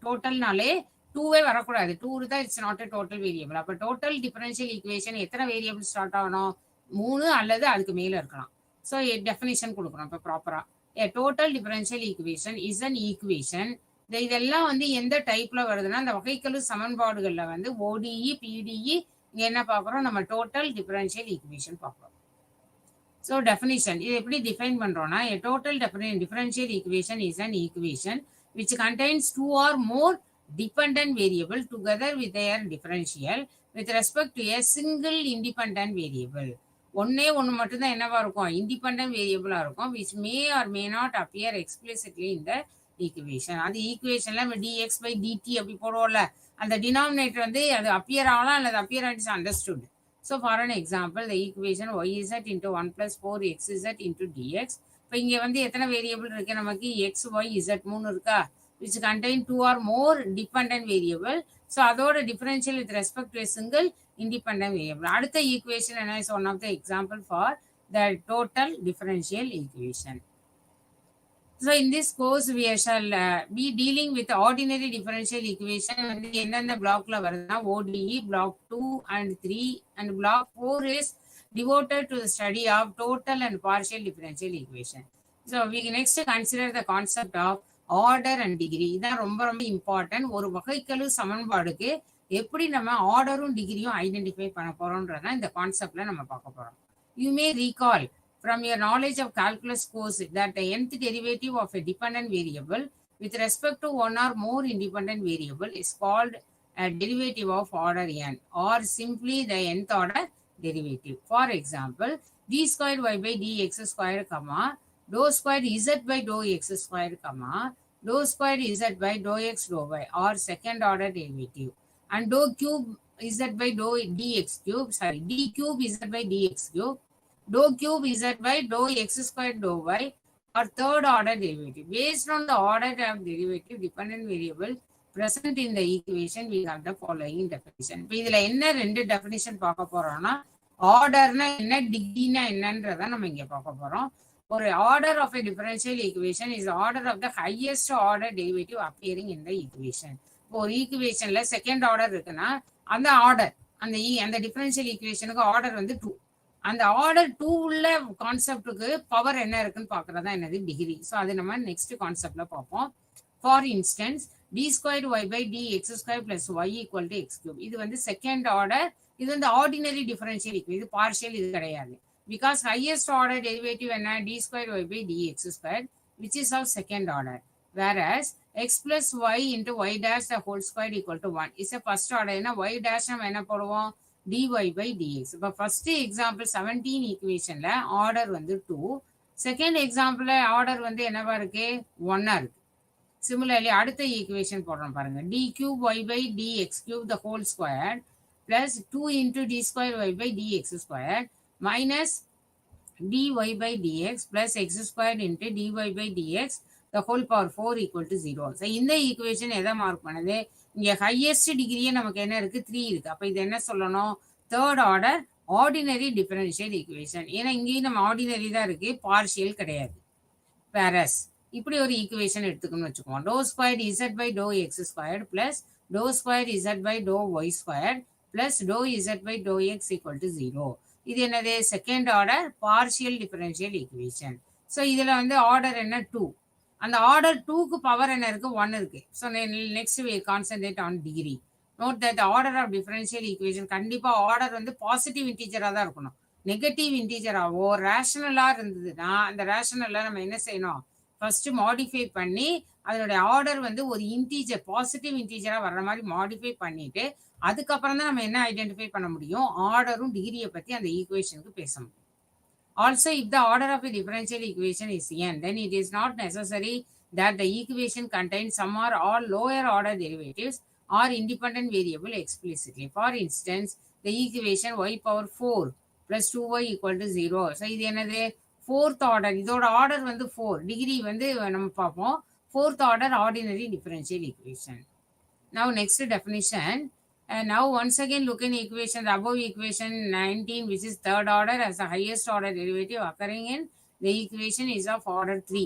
டோட்டல்னாலே 2வே வரக்கூடாது, 2 தான் it's not a total variable. அப்ப total differential equation எத்தனை variable start ஆகணும் 3 அல்லது அதுக்கு மேல இருக்கலாம். ஸோ டெஃபினிஷன் கொடுக்குறோம் இப்போ ப்ராப்பரா. a total differential equation is an equation. இதெல்லாம் வந்து எந்த டைப்ல வருதுன்னா இந்த வகைக்கெழு சமன்பாடுகள்ல வந்து ODE PDE இங்க என்ன பார்க்குறோம் நம்ம டோட்டல் டிஃபரன்ஷியல் ஈக்குவேஷன் பார்க்குறோம். ஸோ டெஃபினிஷன் இது எப்படி டிஃபைன் பண்றோம்னா a total differential equation is an equation which contains 2 or more dependent variable together with their differential with respect to a single independent variable. ஒன்னே ஒன்று மட்டும்தான் என்னவா இருக்கும் இண்டிபெண்டன்ட் வேரியபிளா இருக்கும் which may or may not appear explicitly in the equation. அது ஈக்குவேஷன்ல நம்ம dx by dt அப்படி போடுவோம்ல அந்த டினாமினேட்டர் வந்து அது அப்பியர் ஆகலாம் அல்லது அப்பியர் ஆகிட்டு understood. So for an example the equation yz into 1 plus 4xz into dx. இப்போ இங்க வந்து எத்தனை வேரியபிள் இருக்கு நமக்கு x, y, z 3 இருக்கா which contain 2 or more dependent variable. So அதோட differential with respect to single independent variable. அடுத்த equation என்ன is one of the example for the total differential equation. So in this course we shall be dealing with ordinary differential equation. வந்து என்னென்ன பிளாக்ல வருதுன்னா ODE block 2 and 3 and block 4 is devoted to the study of total and partial differential equation. So we next consider the concept of order and degree. இதான் ரொம்ப ரொம்ப important. ஒரு வகைக்கெழு சமன்பாடுக்கு எப்படி நம்ம ஆர்டரும் டிகிரியும் ஐடென்டிஃபை பண்ண போறோம்ன்றத இந்த கான்செப்ட்ல நம்ம பார்க்க போறோம். You may recall from your knowledge of calculus course that the nth derivative of a dependent variable with respect to one or more independent variable is called a derivative of order n or simply the nth order derivative. For example, d squared y by dx squared comma dou squared z by dou x squared comma dou squared z by dou x dou y or second order derivative, and dou cube z by dou dx cube, sorry, d cube z by dx cube, dou cube z by dou x squared dou y or third order derivative. Based on the order of derivative dependent variable present in the equation, we have the following definition. இப்போ இதுல என்ன ரெண்டு definition பார்க்க போறோம்னா ஆர்டர்னா என்ன டிகிரினா என்னன்றத நம்ம இங்க பார்க்க போறோம். ஒரு order of a differential equation is order of the highest order derivative appearing in the equation. இப்போ ஒரு ஈக்குவேஷன்ல செகண்ட் ஆர்டர் இருக்குன்னா அந்த ஆர்டர் அந்த டிஃபரன்ஷியல் ஈக்குவேஷனுக்கு ஆர்டர் வந்து 2. அந்த ஆர்டர் 2 உள்ள கான்செப்டுக்கு பவர் என்ன இருக்குன்னு பாக்குறதா என்னது டிகிரி. ஸோ அது நம்ம நெக்ஸ்ட் கான்செப்ட்ல பார்ப்போம். For instance d squared y by dx squared plus y equal to x cube. இது வந்து செகண்ட் ஆர்டர் இது வந்து ஆர்டினரி டிஃபரன்ஷியல் ஈக்குவேஷன், இது பார்ஷியல், இது கிடையாது. பிகாஸ் ஹையஸ்ட் ஆர்டர் டெரிவேட்டிவ் என்ன, d square y by dx square which is of second order. Whereas x plus y into y dash the whole square equal to 1 is first order. ஏன்னா y dash நம்ம என்ன போடுவோம், dy by dx. இப்போ first example 17 ஈக்குவேஷன்ல order வந்து 2, second example order வந்து என்னவா இருக்கு, 1 இருக்கு. சிமிலர்லி அடுத்த ஈக்குவேஷன் போடுறோம் பாருங்க, d cube y by dx cube the whole square plus 2 into d square y by dx square minus dy by dx plus x squared into dy by dx the whole power 4 equal to 0. So இந்த equation எதை mark பண்ணுது, இங்கே highest டிகிரியே நமக்கு என்ன இருக்கு, 3 இருக்கு. அப்போ இது என்ன சொல்லணும், third order ordinary differential equation. ஏன்னா இங்கேயும் நம்ம ஆர்டினரி தான் இருக்கு, பார்ஷியல் கிடையாது. வேரஸ் இப்படி ஒரு ஈக்குவேஷன் எடுத்துக்கணும்னு வச்சுக்கோம், doe square z by to x square plus to square z by to y square plus doe z by to x equal to 0. இது என்னது, second order partial differential equation. So இதில் வந்து order என்ன, 2. அந்த order 2க்கு power என்ன இருக்கு, 1 இருக்கு. So next we concentrate on degree. Note that order of differential equation கண்டிப்பா ஆர்டர் வந்து பாசிட்டிவ் இன்டீஜரா தான் இருக்கணும். நெகட்டிவ் இன்டீஜராவோ ரேஷனலா இருந்ததுன்னா அந்த ரேஷனல்ல நம்ம என்ன செய்யணும், ஃபர்ஸ்ட் மாடிஃபை பண்ணி அதனுடைய ஆர்டர் வந்து ஒரு இன்டீஜர் பாசிட்டிவ் இன்டீஜரா வர்ற மாதிரி மாடிஃபை பண்ணிட்டு அதுக்கப்புறம் தான் நம்ம என்ன ஐடென்டிஃபை பண்ண முடியும், ஆர்டரும் டிகிரியை பத்தி அந்த ஈக்குவேஷனுக்கு பேச முடியும். Also, if the order of a differential equation is n, then it is not necessary that the equation contains some or all lower order derivatives or independent variable explicitly. For instance, the equation y power 4 plus 2y equal to 0. So, இது என்னது, fourth order. இதோட order வந்து 4. Degree வந்து நம்ம பார்ப்போம். Fourth order ordinary differential equation. Now, next definition. And now once again look in equation, the above equation 19, which is third order as the highest order derivative occurring in the equation is of order 3.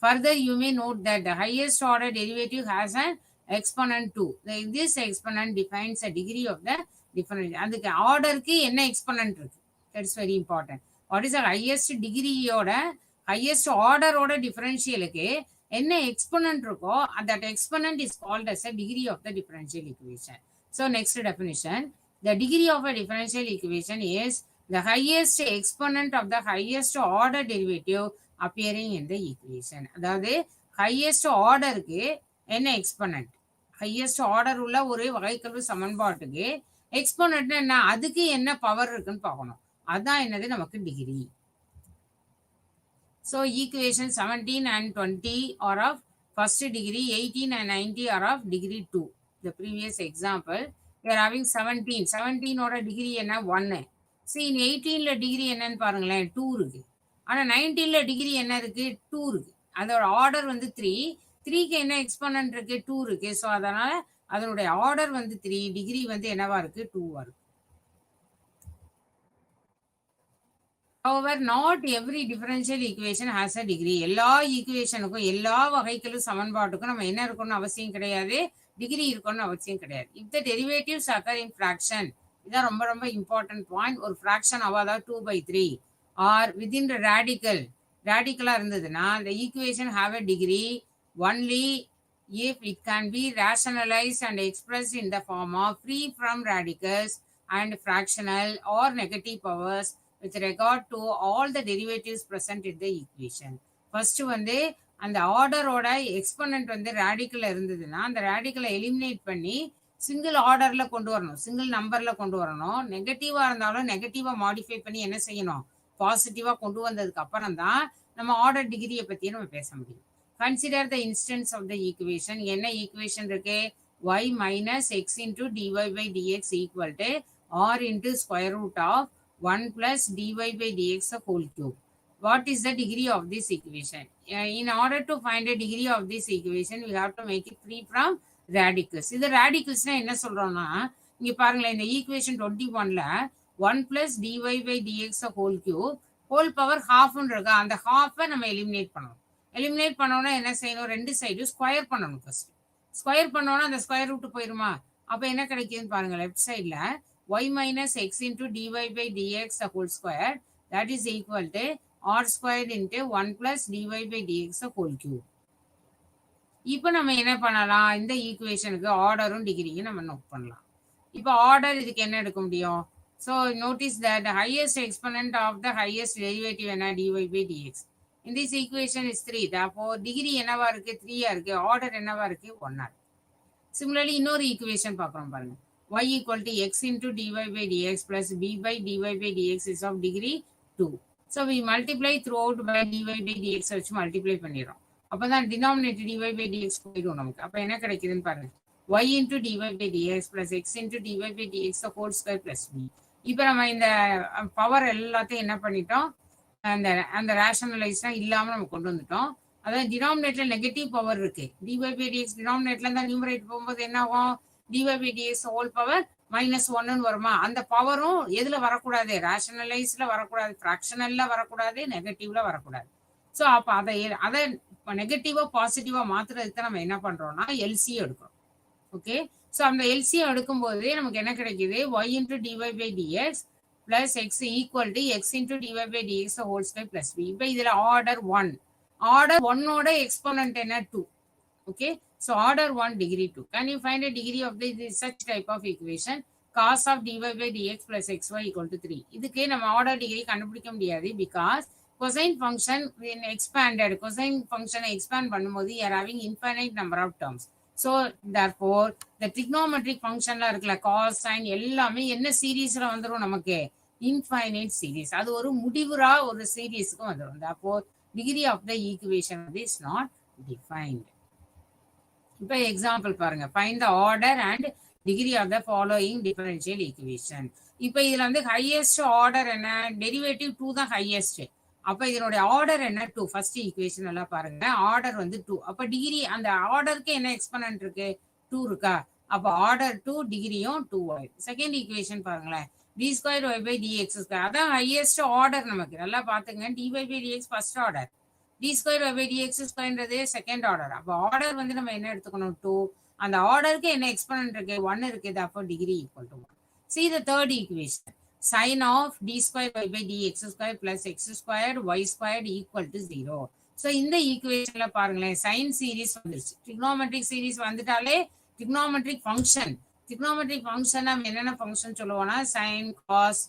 Further, you may note that the highest order derivative has an exponent 2. This exponent defines the degree of the differential. And the order ki enna exponent irukku. That's very important. What is the highest degree oda highest order oda differential ku enna exponent irukko, that exponent is called as a degree of the differential equation. So next definition, the degree of a differential equation is the highest exponent of the highest order derivative appearing in the equation. அதாவது highest orderக்கு என்ன exponent, highest order உள்ள ஒரு வகைக்கெழு சமன்பாட்டுக்கு exponent என்ன, அதுக்கு என்ன power இருக்குன்னு பார்க்கணும். அதான் என்னது நமக்கு degree. So equation 17 and 20 are of first degree, 18 and 90 are of degree 2. The previous example, we are having 17. 17 ஓட டிகிரி என்ன, 1. See, in 18ல டிகிரி என்னன்னு பாருங்களேன், 2 இருக்கு. ஆனா 19ல டிகிரி என்ன இருக்கு, 2 இருக்கு. அதோட ஆர்டர் வந்து 3. 3க்கு என்ன எக்ஸ்போனன்ட் இருக்கு, 2 இருக்கு. ஸோ அதனால அதனுடைய ஆர்டர் வந்து 3, டிகிரி வந்து என்னவா இருக்கு, 2வா இருக்கு. However, not every differential equation has a degree. எல்லா ஈக்குவேஷனுக்கும் எல்லா வகைக்கெழு சமன்பாட்டுக்கும் நம்ம என்ன இருக்கணும்னு அவசியம் கிடையாது, டிகிரி இருக்கணும்னு அவசியம் கிடையாது. If the derivatives occur in fraction, இதான் ரொம்ப ரொம்ப இம்பார்ட்டன்ட் பாயிண்ட். ஒரு ஃப்ராக்ஷன் அதாவது 2/3 ஆர் வித்தின் த ரேடிக்கலா இருந்ததுன்னா the equation have a degree only if it can be rationalized and expressed in the form of free from radicals and fractional or negative powers with regard to all the derivatives present in the equation. First வந்து அந்த ஆர்டரோட exponent வந்து radical இருந்ததுன்னா அந்த ரேடிக்கலை eliminate பண்ணி single ஆர்டர்ல கொண்டு வரணும், single நம்பர்ல கொண்டு வரணும். நெகட்டிவா இருந்தாலும் நெகட்டிவா மாடிஃபை பண்ணி என்ன செய்யணும், பாசிட்டிவா கொண்டு வந்ததுக்கு அப்புறம் தான் நம்ம ஆர்டர் டிகிரியை பத்தி நம்ம பேச முடியும். Consider the instance of the equation. என்ன ஈக்குவேஷன் இருக்கு, y minus x into dy by dx equal to r into square root of 1 plus dy by dx of whole cube. What is the degree of this equation? In order to find a degree of this equation, we have to make it free from radicals. இது radicalsனா என்ன சொல்றோம்னா, இங்க பாருங்களேன், இந்த equation 21ல 1 plus dy by dx of whole cube whole power half இருக்கா, அந்த half நம்ம eliminate பண்ணணும். எலிமினேட் பண்ணோம்னா என்ன செய்யணும், ரெண்டு சைடும் ஸ்கொயர் பண்ணணும். ஃபர்ஸ்ட் ஸ்கொயர் பண்ணோம்னா அந்த ஸ்கொயர் ரூட் போயிருமா, அப்ப என்ன கிடைக்குதுன்னு பாருங்க, லெஃப்ட் சைட்ல y minus x into dy by dx the whole square, that is equal to r squared into 1 plus dy by dx the whole cube. இப்போ நம்ம என்ன பண்ணலாம், இந்த ஈக்குவேஷனுக்கு ஆர்டரும் டிகிரியும் நம்ம நோட் பண்ணலாம். இப்போ ஆர்டர் இதுக்கு என்ன எடுக்க முடியும்? So notice that the highest exponent of the highest derivative என்ன dy by dx. In this equation is 3. Therefore degree என்னவா இருக்கு? 3 இருக்கு. ஆர்டர் என்னவா இருக்கு? 1 இருக்கு. Similarly இன்னொரு ஈக்குவேஷன் பார்க்குறோம் பாருங்க. y equal to x into dy by dx plus b by dy by dx is of degree 2. So we multiply throughout by dy by dx வச்சு மல்டிப்ளை பண்ணிடுறோம். அப்பதான் டினாமினேட்டர் dy by dx போயிடும் நமக்கு. அப்ப என்ன கிடைக்குதுன்னு பாருங்க. y into dy by dx plus x into dy by dx the whole square plus b. இப்போ நம்ம இந்த பவர் எல்லாத்தையும் என்ன பண்ணிட்டோம், அந்த அந்த ரேஷனலைஸ்லாம் இல்லாமல் நம்ம கொண்டு வந்துட்டோம். அதாவது டினாமினேட்டர்ல நெகட்டிவ் பவர் இருக்கு. dy by dx டினாமினேட்டர்ல தான் நியூமரேட்டர் போகும்போது என்ன ஆகும், dy by dx whole power -1 வருமா, அந்த பவரும் எதுல வரக்கூடாது, ரேஷனலைஸ்ல வரக்கூடாது, ஃப்ராக்ஷனல்ல வரக்கூடாது, நெகட்டிவ்ல வரக்கூடாது. ஸோ அப்போ அதை நெகட்டிவா பாசிட்டிவா மாத்துறதுக்கு நம்ம என்ன பண்றோம்னா எல்சி எடுக்கிறோம். ஓகே, ஸோ அந்த எல்சிஎம் எடுக்கும்போது நமக்கு என்ன கிடைக்குது, y into dy by dx plus x equal to x into dy by dx whole square plus b. இப்போ இதில் ஆர்டர் 1, ஆர்டர் 1ஓட எக்ஸ்போனன்ட் என்ன 2. Okay, so order 1 degree 2. Can you find a degree of the such type of equation cos of dy by dx plus xy equal to 3. இதுக்கு நம்ம order degree கண்டுபிடிக்க முடியாது, because cosine function when expanded, cosine function expand பண்ணும்போது you are having infinite number of terms. So therefore the trigonometric functionல இருக்குல்ல cos sin எல்லாமே என்ன சீரீஸ்ல வந்துரும், நமக்கு infinite series. அது ஒரு முடிவுறா ஒரு சீரீஸ்க்கு வந்துரும். Therefore degree of the equation is not defined. இப்போ எக்ஸாம்பிள் பாருங்க. find the order and degree of the following differential equation. இப்போ இதுல வந்து ஹையஸ்ட் ஆர்டர் என்ன, டெரிவேட்டிவ் 2 தான் ஹையஸ்ட். அப்ப இதனுடைய ஆர்டர் என்ன 2. ஃபர்ஸ்ட் ஈக்குவேஷன் எல்லாம் பாருங்க, ஆர்டர் வந்து 2. அப்ப டிகிரி அந்த ஆர்டருக்கு என்ன எக்ஸ்போனன்ட் இருக்கு, 2 இருக்கா. அப்ப ஆர்டர் 2 டிகிரியும் 2 ஆயிடும். செகண்ட் ஈக்குவேஷன் பாருங்களேன், d square y by dx square, அதான் ஹையஸ்ட் ஆர்டர் நமக்கு. நல்லா பாத்துங்க, d by by d x first order, d square y by d x ஸ்கொயர்ன்றது செகண்ட் ஆர்டர். அப்ப ஆர்டர் வந்து நம்ம என்ன எடுத்துக்கணும் 2. அந்த ஆர்டருக்கு என்ன எக்ஸ்போனன்ட் இருக்கு 1 இருக்குது. அப்போ degree equal to 1. See the third equation, sin of d square y by dx square plus x squared y squared equal to 0. So இந்த ஈக்குவேஷன்ல பாருங்களேன், சைன் சீரிஸ் வந்துருச்சு. ட்ரிக்னோமெட்ரிக் சீரிஸ் வந்துட்டாலே ட்ரிக்னோமெட்ரிக் ஃபங்க்ஷன், ட்ரிக்னோமெட்ரிக் ஃபங்க்ஷன் நம்ம என்னென்ன function சொல்லுவோம்னா sine, cos,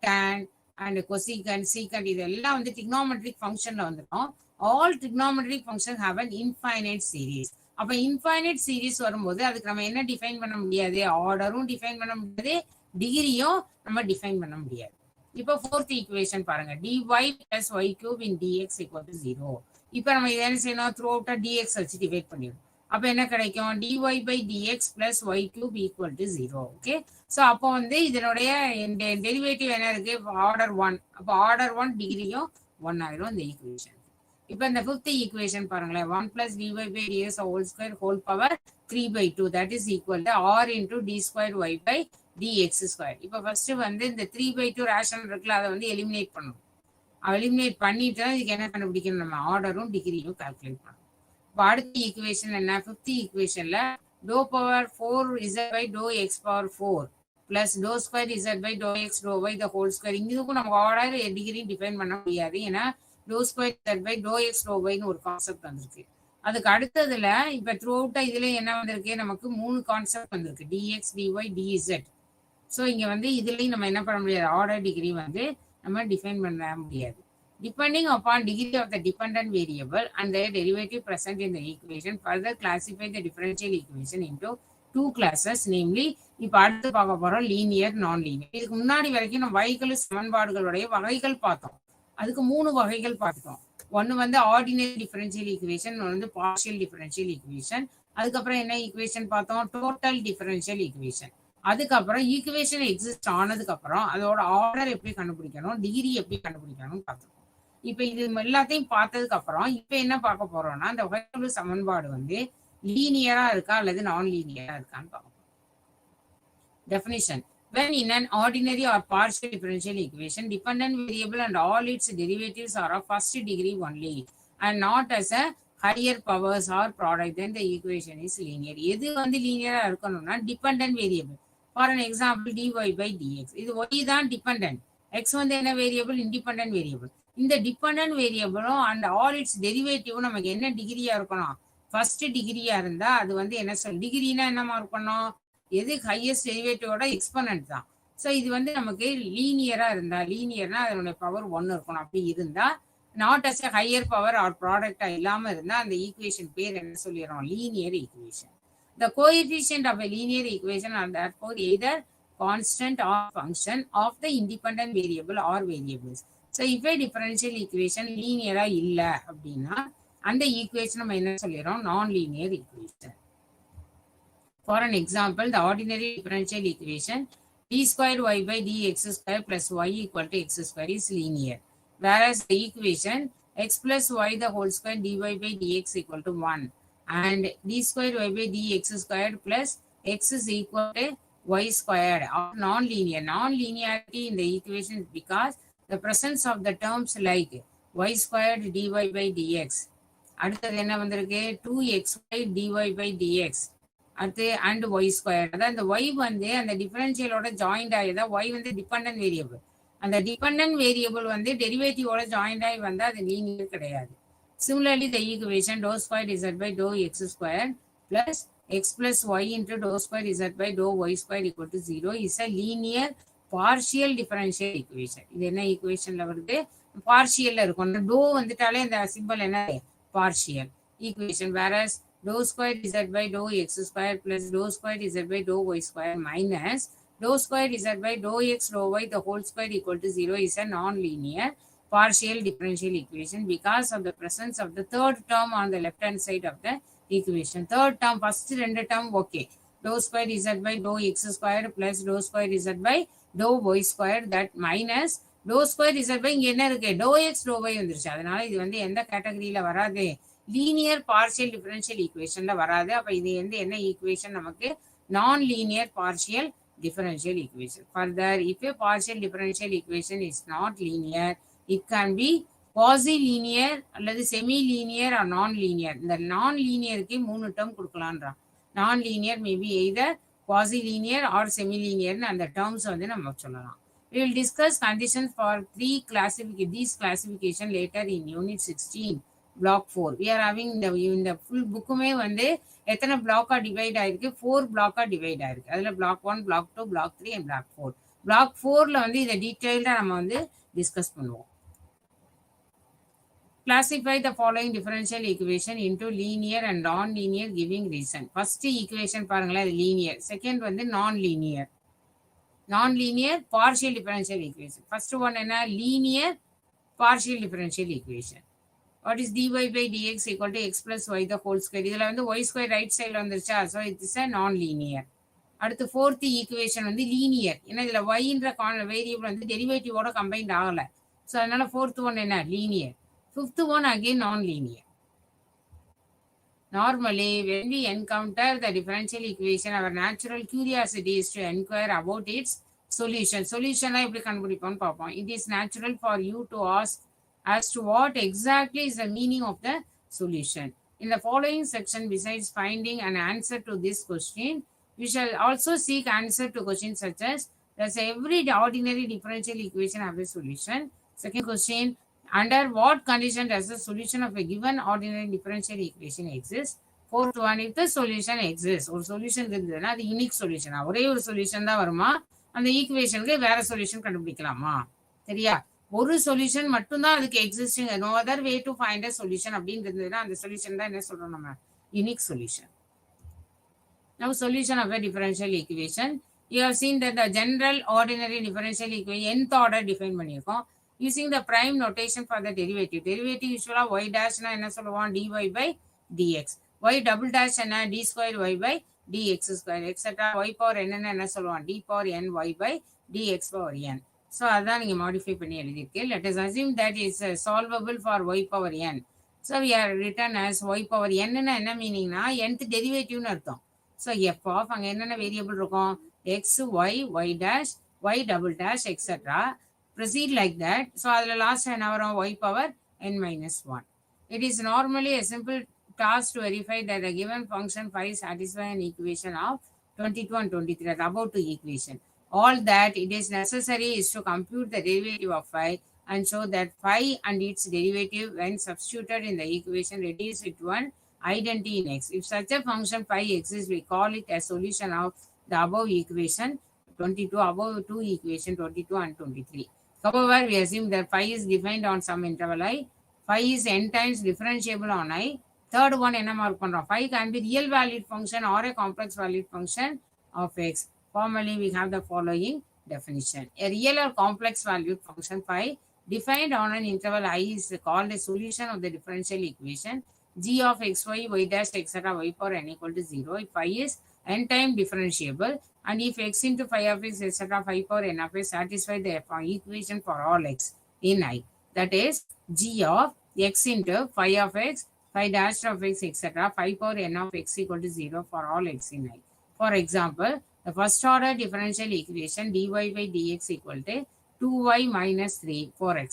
tan and cosecant, secant, இதெல்லாம் வந்து ட்ரிக்னோமெட்ரிக் ஃபங்க்ஷன்ல வந்துடும். All trigonometric function have an infinite series. அப்ப இன்ஃபைனைட் சீரிஸ் வரும்போது அதுக்கு நம்ம என்ன டிஃபைன் பண்ண முடியாது, ஆர்டரும் டிஃபைன் பண்ண முடியாது, டிகிரியும் நம்ம டிஃபைன் பண்ண முடியாது. இப்போ ஃபோர்த் ஈக்குவேஷன் பாருங்க, dy plus y cube in dx equal to 0. இப்போ நம்ம இதை என்ன செய்யணும், த்ரூ அவுட்டா dx வச்சு டிவைட் பண்ணிடும். அப்போ என்ன கிடைக்கும், dy by dx plus y cube equal to 0. Okay, so அப்போ வந்து இதனுடைய டெரிவேட்டிவ் என்ன இருக்கு, ஆர்டர் 1. அப்போ ஆர்டர் 1 டிகிரியும் 1 ஆயிடும் இந்த ஈக்குவேஷன். இப்போ இந்த ஃபிஃப்த் ஈக்குவேஷன் பாருங்களேன், 1 plus dy by dx whole square whole power 3/2 that is equal to r into d square y by dx square. இப்போ ஃபர்ஸ்ட் வந்து இந்த 3/2 ரேஷன் இருக்குல்ல, அதை வந்து எலிமினேட் பண்ணணும். எலிமினேட் பண்ணிட்டு தான் இதுக்கு என்ன கண்டுபிடிக்கணும், நம்ம ஆர்டரும் டிகிரியும் கால்குலேட் பண்ணணும். இப்போ அடுத்த ஈக்குவேஷன் என்ன, ஃபிஃப்த் ஈக்குவேஷன்ல டோ பவர் 4z by டோ x power 4 plus to square z by டோ எக்ஸ் டோ y the whole square. இதுக்கும் நம்ம ஆர்டர் டிகிரியும் டிஃபைன் பண்ண முடியாது, ஏன்னா டோ ஸ்கொயர் z by டோ எக்ஸ் டோ yன்னு ஒரு கான்செப்ட் வந்திருக்கு. அதுக்கு அடுத்ததுல இப்ப த்ரூ அவுட்டா இதுல என்ன வந்திருக்கு, நமக்கு 3 கான்செப்ட் வந்திருக்கு, dx dy dz. ஸோ இங்க வந்து இதுலயும் நம்ம என்ன பண்ண முடியாது, ஆர்டர் டிகிரி வந்து நம்ம டிஃபைன் பண்ண முடியாது. Depending upon degree of the dependent variable and their derivative present in the equation further classify the differential equation into 2 classes, namely இப்ப அடுத்து பார்க்க போறோம் லீனியர், நான் லீனியர். இதுக்கு முன்னாடி வரைக்கும் நம்ம வகைகள் சமன்பாடுகளுடைய வகைகள் பார்த்தோம். அதுக்கு 3 வகைகள் பார்த்துட்டோம். ஒன்னு வந்து ஆர்டினரி டிஃபரன்ஷியல் ஈக்குவேஷன், ஒன்னு வந்து பார்ஷியல் டிஃபரன்ஷியல் ஈக்குவேஷன். அதுக்கப்புறம் என்ன ஈக்குவேஷன் பார்த்தோம், டோட்டல் டிஃபரன்ஷியல் ஈக்குவேஷன். அதுக்கப்புறம் ஈக்குவேஷன் எக்ஸிஸ்ட் ஆனதுக்கு அப்புறம் அதோட ஆர்டர் எப்படி கண்டுபிடிக்கணும், டிகிரி எப்படி கண்டுபிடிக்கணும் பார்த்துருக்கோம். இப்ப இது எல்லாத்தையும் பார்த்ததுக்கு அப்புறம் இப்ப என்ன பார்க்க போறோம்னா, அந்த வகைக்கெழு சமன்பாடு வந்து லீனியரா இருக்கா அல்லது நான் லீனியரா இருக்கான்னு பார்க்க போறோம். Definition: when in an ordinary or partial differential equation, dependent variable and all its derivatives are of first degree only and not as a higher powers or product, then the equation is linear. எது வந்து லீனியரா இருக்கணும்னா dependent variable. For an example, dy by dx. இது y தான் dependent, x வந்து என்ன variable, independent variable. இந்த dependent வேரியபிளும் and all it's டெரிவேட்டிவும் நமக்கு என்ன டிகிரியா இருக்கணும், ஃபர்ஸ்ட் டிகிரியா இருந்தா அது வந்து என்ன சொல், டிகிரினா என்ன மார்க் பண்ணோம், எது ஹையஸ்ட் டெரிவேட்டிவோட எக்ஸ்போனன்ட் தான். ஸோ இது வந்து நமக்கு லீனியராக இருந்தால், லீனியர்னா அதனுடைய பவர் 1 இருக்கணும். அப்படி இருந்தால் not as a higher power or ப்ராடக்டாக இல்லாமல் இருந்தால் அந்த ஈக்குவேஷன் பேர் என்ன சொல்லிடுறோம்? Linear equation. The coefficient of a linear equation are therefore either constant or function of the independent variable or variables. So இப்போ டிஃபரன்ஷியல் ஈக்குவேஷன் லீனியராக இல்லை அப்படின்னா அந்த ஈக்குவேஷன் நம்ம என்ன சொல்லிடுறோம்? நான் linear equation. For an example, the ordinary differential equation d square y by dx square plus y equal to x square is linear, whereas the equation x plus y the whole square dy by dx equal to 1 and d square y by dx square plus x is equal to y squared are non-linear. Non-linearity in the equation is because the presence of the terms like y squared dy by dx. அடுத்தது என்ன வந்திருக்கு? 2xy dy by dx. அடுத்து and y square. அதான் இந்த y வந்து அந்த டிஃபரன்ஷியலோட joint ஆகிதான். ஒய் வந்து டிபெண்டன்ட் வேரியபிள். அந்த டிபெண்டன்ட் வேரியபிள் வந்து டெரிவேட்டிவோட ஜாயிண்ட் ஆகி வந்தால் அது லீனியர் கிடையாது. Similarly the equation dou square z by to x square plus x plus y into dou square z by to y square equal to 0 is a linear partial differential equation. இது என்ன ஈக்குவேஷன்ல வருது? பார்ஷியல்ல இருக்கும். To வந்துட்டாலே இந்த simple என்ன? Partial equation. Various dou square z by dou x square plus dou square z by dou y square minus dou square z by dou x dou y the whole square equal to 0 is a non-linear partial differential equation because of the presence of the third term on the left hand side of the equation. Third term, first ரெண்டு term okay. Dou square z by dou x square plus dou square z by dou y square that minus dou square z by இங்க என்ன இருக்கு? dou x dou y வந்துருச்சு. அதனால இது வந்து எந்த கேட்டகரியில வராது? லீனியர் பார்ஷியல் டிஃபரன்ஷியல் ஈக்குவேஷன்ல வராது. அப்ப இது வந்து என்ன ஈக்குவேஷன்? நமக்கு நான் linear partial differential equation. Further, if a partial differential equation is not linear, it can be quasi-linear அல்லது semi-linear or non-linear. இந்த non-linearக்கு 3 term கொடுக்கலாம்ன்றா. Non-linear may be either quasi-linear or semi-linear அந்த terms வந்து நம்ம சொல்லலாம். We will discuss conditions for these classification later in unit 16. block 4. We are having இந்த full bookமே வந்து எத்தனை பிளாக்கா divide ஆயிருக்கு? 4 பிளாக்கா டிவைட் ஆயிருக்கு. அதுல block 1, block 2, block 3 and block 4. block 4ல வந்து இதை டீடைல்டா நம்ம வந்து டிஸ்கஸ் பண்ணுவோம். Classify the following differential equation into linear and non-linear giving reason. First equation பாருங்களேன், அது linear. Second வந்து non-linear. Non-linear partial differential equation. First one என்ன? Linear partial differential equation. What is dy by dx equal to x plus y the whole square? இதுல வந்து y square right side வந்துருச்சா? So it is a non-linear. அடுத்து fourth equation வந்து linear. ஏன்னா இதுல y-ன்ற variable வந்து டெரிவேட்டிவோட combined ஆகல. So அதனால fourth one என்ன? Linear. Fifth one again non-linear. Normally, when we encounter the differential equation, our natural curiosity is to inquire about its solution. Solution எப்படி கண்டுபிடிப்போம்னு பார்ப்போம். It is natural for you to ask as to what exactly is the meaning of the solution. In the following section, besides finding an answer to this question, we shall also seek answer to questions such as, does every ordinary differential equation have a solution? Second question, under what condition does the solution of a given ordinary differential equation exist? Fourth one, if the solution exists, ஒரு solution இருந்ததுன்னா அது unique சொல்யூஷனா? ஒரே ஒரு solution தான் வருமா? அந்த ஈக்குவேஷனுக்கு வேற solution கண்டுபிடிக்கலாமா? சரியா? ஒரு சொல்யூஷன் மட்டும்தான் அதுக்கு existing, no other way to find a solution அப்படின்னு இருந்ததுன்னா அந்த சொல்யூஷன் தான் என்ன சொல்றோம் நம்ம? Unique solution. Now solution of a differential equation. You have seen that the general ordinary differential equation nth order define பண்ணியிருக்கோம். Using the prime notation for the derivative. Derivative usually y dash na என்ன சொல்லுவோம்? dy by dx. y double dash என்ன? d square y by dx square etc. y power n என்ன சொல்லுவோம்? d power n y by dx power n. So அதான் நீங்க modify பண்ணி எழுதிருக்கு. Let us assume that is solvable for y power n. So we are written as y power n னா என்ன மீனிங்னா nth derivative னு அர்த்தம். So f of அங்க என்னென்ன வேரியபிள் இருக்கும்? x, y, y dash, y double dash etc. Proceed like that. So அதுல last என்ன வரும்? y power n minus 1. It is normally a simple task to verify that the given function phi satisfies an equation of 22 and 23, the above two equation. All that it is necessary is to compute the derivative of phi and show that phi and its derivative when substituted in the equation reduce it to an identity in x. If such a function phi exists, we call it a solution of the above equation 22, above two equation 22 and 23. However, we assume that phi is defined on some interval I. Phi is n times differentiable on I. Third one என்ன mark பண்றோம்? Phi can be real valued function or a complex valued function of x. Formally, we have the following definition. A real or complex valued function phi defined on an interval I is called a solution of the differential equation g of xy, y dash, etc. y for n equal to 0. If phi is n time differentiable and if x into phi of x, etc. phi for n of x satisfy the equation for all x in I. That is g of x into phi of x, phi dash of x, etc. phi for n of x equal to 0 for all x in I. For example, the first order differential equation dy by dx equal to 2y minus 3 4x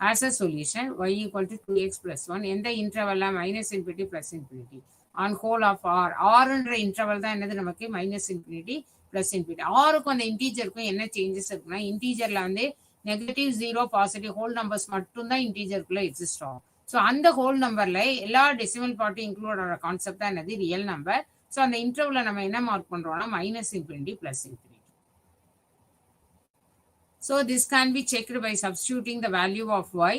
has a solution y equal to 2x plus 1 in the interval minus infinity plus infinity on whole of r. r என்ற interval தான் என்னது நமக்கு minus infinity plus infinity. ஆருக்கும் அந்த இன்டீஜருக்கும் என்ன changes இருக்குன்னா இன்டீஜர்ல வந்து negative zero positive whole numbers மட்டும் தான் இன்டீஜருக்குள்ள எக்ஸிஸ்ட் ஆகும். ஸோ அந்த ஹோல் நம்பர்ல எல்லா டெசிமல் பார்ட்டும் இன்க்ளூட் ஆகிற கான்செப்ட் தான் என்னது ரியல் நம்பர். ஸோ அந்த இன்டர்வல்ல நம்ம என்ன மார்க் பண்றோம்னா minus infinity plus infinity. So this can be checked by substituting the value of y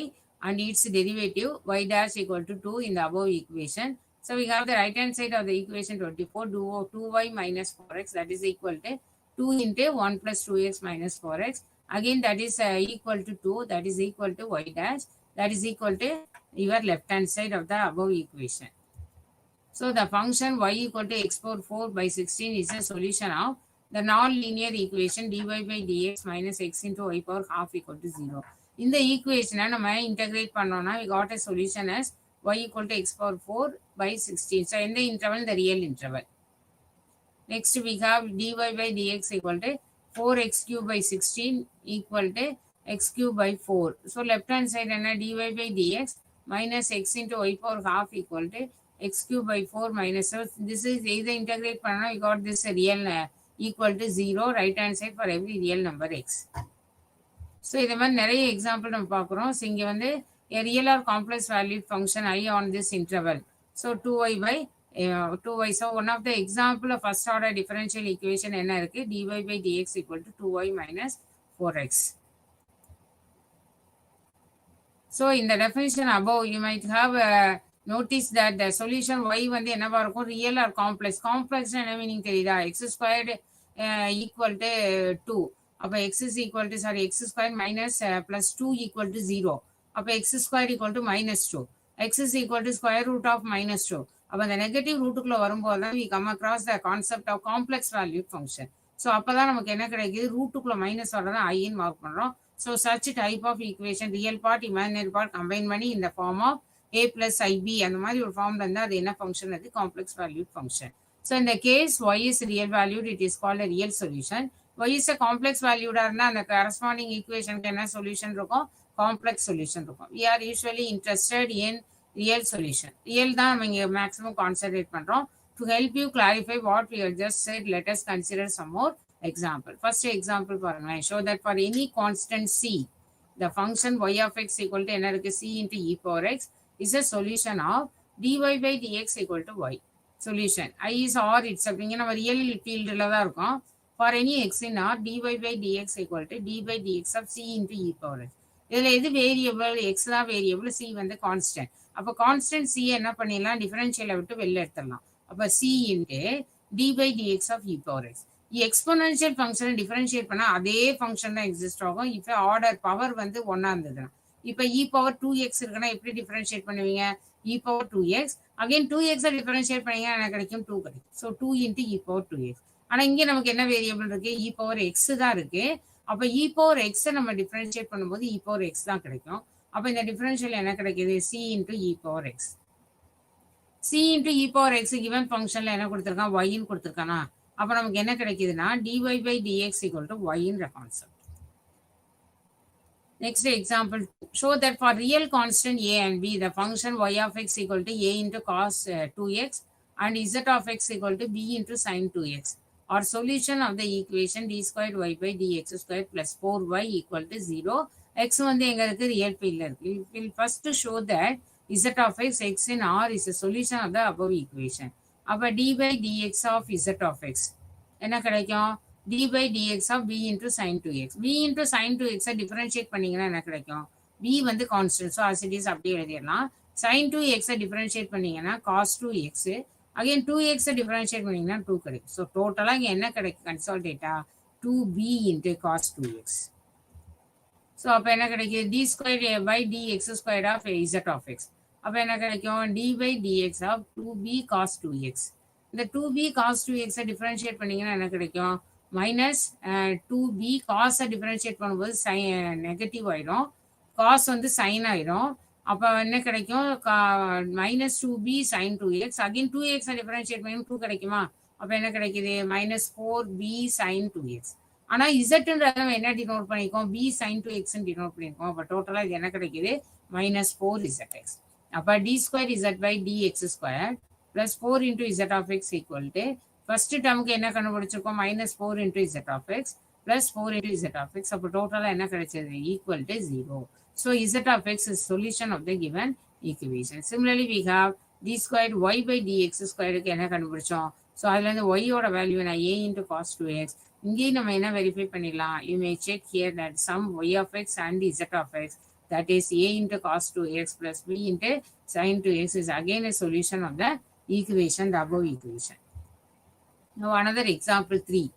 and its derivative y dash equal to 2 in the above equation. So we have the right hand side of the equation 24 do 2y minus 4x that is equal to 2 into 1 plus 2x minus 4x. Again that is equal to 2 that is equal to y dash that is equal to your left hand side of the above equation. So the function y equal to x power 4 by 16 is a solution of the non-linear equation dy by dx minus x into y power half equal to 0. In the equation, we integrate pannona, we got a solution as y equal to x power 4 by 16. So in the interval, the real interval. Next, we have dy by dx equal to 4x cube by 16 equal to x cube by 4. So left hand side, dy by dx minus x into y power half equal to x cube by 4 minus. So this is either integrate pannona, we got this real equal to 0 right hand side for every real number x. So இது மாதிரி நிறைய example நம்ம பார்க்குறோம். So இங்கே வந்து a real or complex valued function I on this interval. So 2y by 2y. So one of the example of first order differential equation என்ன இருக்கு dy by dx equal to 2y minus 4x. So in the definition above you might have notice that the solution y வந்து என்னவா இருக்கும் real or complex. Complex என்ன meaning தெரியுதா x squared equal to 2. அப்போ x is equal to x squared minus plus 2 equal to 0. அப்போ x squared equal to minus 2. x is equal to square root of minus 2. அப்போ அந்த negative ரூட்டுக்குள்ள வரும்போது தான் we come across the concept of complex valued function. So அப்போதான் நமக்கு என்ன கிடைக்குது ரூட்டுக்குள்ள minus வரதான் ஐன்னு மார்க் பண்ணுறோம். So such type of equation real part imaginary part combine பண்ணி இந்த form of a plus ib அந்த மாதிரி ஒரு ஃபார்ம்ல இருந்தால் அது என்ன ஃபங்க்ஷன் அது complex valued function. So in the case y is real valued, it is called a real solution. Y is a complex valued இருந்தா அந்த corresponding equation என்ன solution இருக்கும் complex solution இருக்கும். We are usually interested in real solution. Real தான் நம்ம இங்க maximum concentrate பண்றோம். To help you clarify what we have just said, let us consider some more example. First example பாருங்க. I show that for any constant c, the function y of x equal to என்ன இருக்கு c into e power x is a solution of dy by dx equal to y. Solution I is r itself. இங்க நம்ம real ஃபீல்டில் தான் இருக்கோம். For any x in r, dy by dx equal to d by dx of c into e power x. இதில் எது variable x தான் variable c வந்து constant. அப்போ கான்ஸ்டன்ட் c என்ன பண்ணிடலாம் டிஃபரன்ஷியலை விட்டு வெளில எடுத்துடலாம். அப்போ c into d by dx of e power x. Exponential ஃபங்க்ஷனை டிஃபரன்ஷியேட் பண்ணால் அதே ஃபங்க்ஷன் தான் எக்ஸிஸ்ட் ஆகும். இப்போ ஆர்டர் பவர் வந்து ஒன்றா இருந்ததுன்னா இப்போ e power 2x இருக்குன்னா எப்படி டிஃபரன்ஷியேட் பண்ணுவீங்க e power 2x again 2x differentiate பண்ணீங்க எனக்கு கிடைக்கும் 2 கிடைக்கும். So 2 into e power 2x. ஆனால் இங்கே நமக்கு என்ன வேரியபிள் இருக்கு e power x தான் இருக்கு. அப்போ e power x நம்ம டிஃபரன்ஷியேட் பண்ணும்போது e power x தான் கிடைக்கும். அப்போ இந்த டிஃபரன்ஷியல் என்ன கிடைக்குது c into e power x. c into e power x given ஃபங்க்ஷன்ல என்ன கொடுத்துருக்கான் yன்னு கொடுத்துருக்கானா அப்போ நமக்கு என்ன கிடைக்குதுன்னா dy by dx equal to yன்ற கான்செப்ட். Next example, show that for real constant a and b, the function y of x equal to a into cos 2x and z of x equal to b into sin 2x. Our solution of the equation d squared y by dx squared plus 4y equal to 0. X வந்து எங்க இருக்கு real field இருக்கு. We will first show that z of x in r is a solution of the above equation. அப்ப d by dx of z of x. என்ன கிடைக்கும்? d by dx of b into sin 2x. b into sin 2x differentiate பண்ணீங்கன்னா என்ன கிடைக்கும்? b வந்து constant. So as it is அப்படியே எழுதிடலாம். sin 2x differentiate பண்ணீங்கன்னா cos 2x. Again 2x differentiate பண்ணீங்கன்னா 2 கிடைக்கும். ஸோ டோட்டலாக இங்கே என்ன கிடைக்கும்? கன்சால்டேட்டா 2b into cos 2x. So அப்போ என்ன கிடைக்கும்? d squared by dx squared of z of x. அப்போ என்ன கிடைக்கும்? d by dx of 2b cos 2x. இந்த 2b cos 2x டிஃபரன்ஷியேட் பண்ணீங்கன்னா என்ன கிடைக்கும்? மைனஸ் 2b காஸை டிஃபரன்ஷியேட் பண்ணும்போது நெகட்டிவ் ஆயிடும். காஸ் வந்து சைன் ஆயிடும். அப்போ என்ன கிடைக்கும்? Minus 2b sin 2x. Again 2x differentiate பண்ணி 2 கிடைக்குமா? அப்போ என்ன கிடைக்குது? Minus 4b sin 2x. ஆனால் இசட்ன்றத என்ன டினோட் பண்ணியிருக்கோம்? b sin 2x டினோட் பண்ணியிருக்கோம். அப்போ டோட்டலாக இது என்ன கிடைக்குது? Minus 4zx. அப்போ d square z by dx square plus 4 into z of x equal to first termக்கு என்ன கண்டுபிடிச்சிருக்கோம்? minus 4 into z of x plus 4 into z of x. அப்போ டோட்டலாக என்ன கிடைச்சது? equal to 0. So z of x is solution of the given equation. Similarly, we have d squared y by dx ஸ்கொயருக்கு என்ன கண்டுபிடிச்சோம்? So அதுலேருந்து y ஓட value நான் a into cos 2x. இங்கேயும் நம்ம என்ன வெரிஃபை பண்ணிடலாம்? You may check here that sum y of x and z of x, that is a into cos 2x plus b into sin 2x, is again a solution of the equation, the above equation. Now another example 3.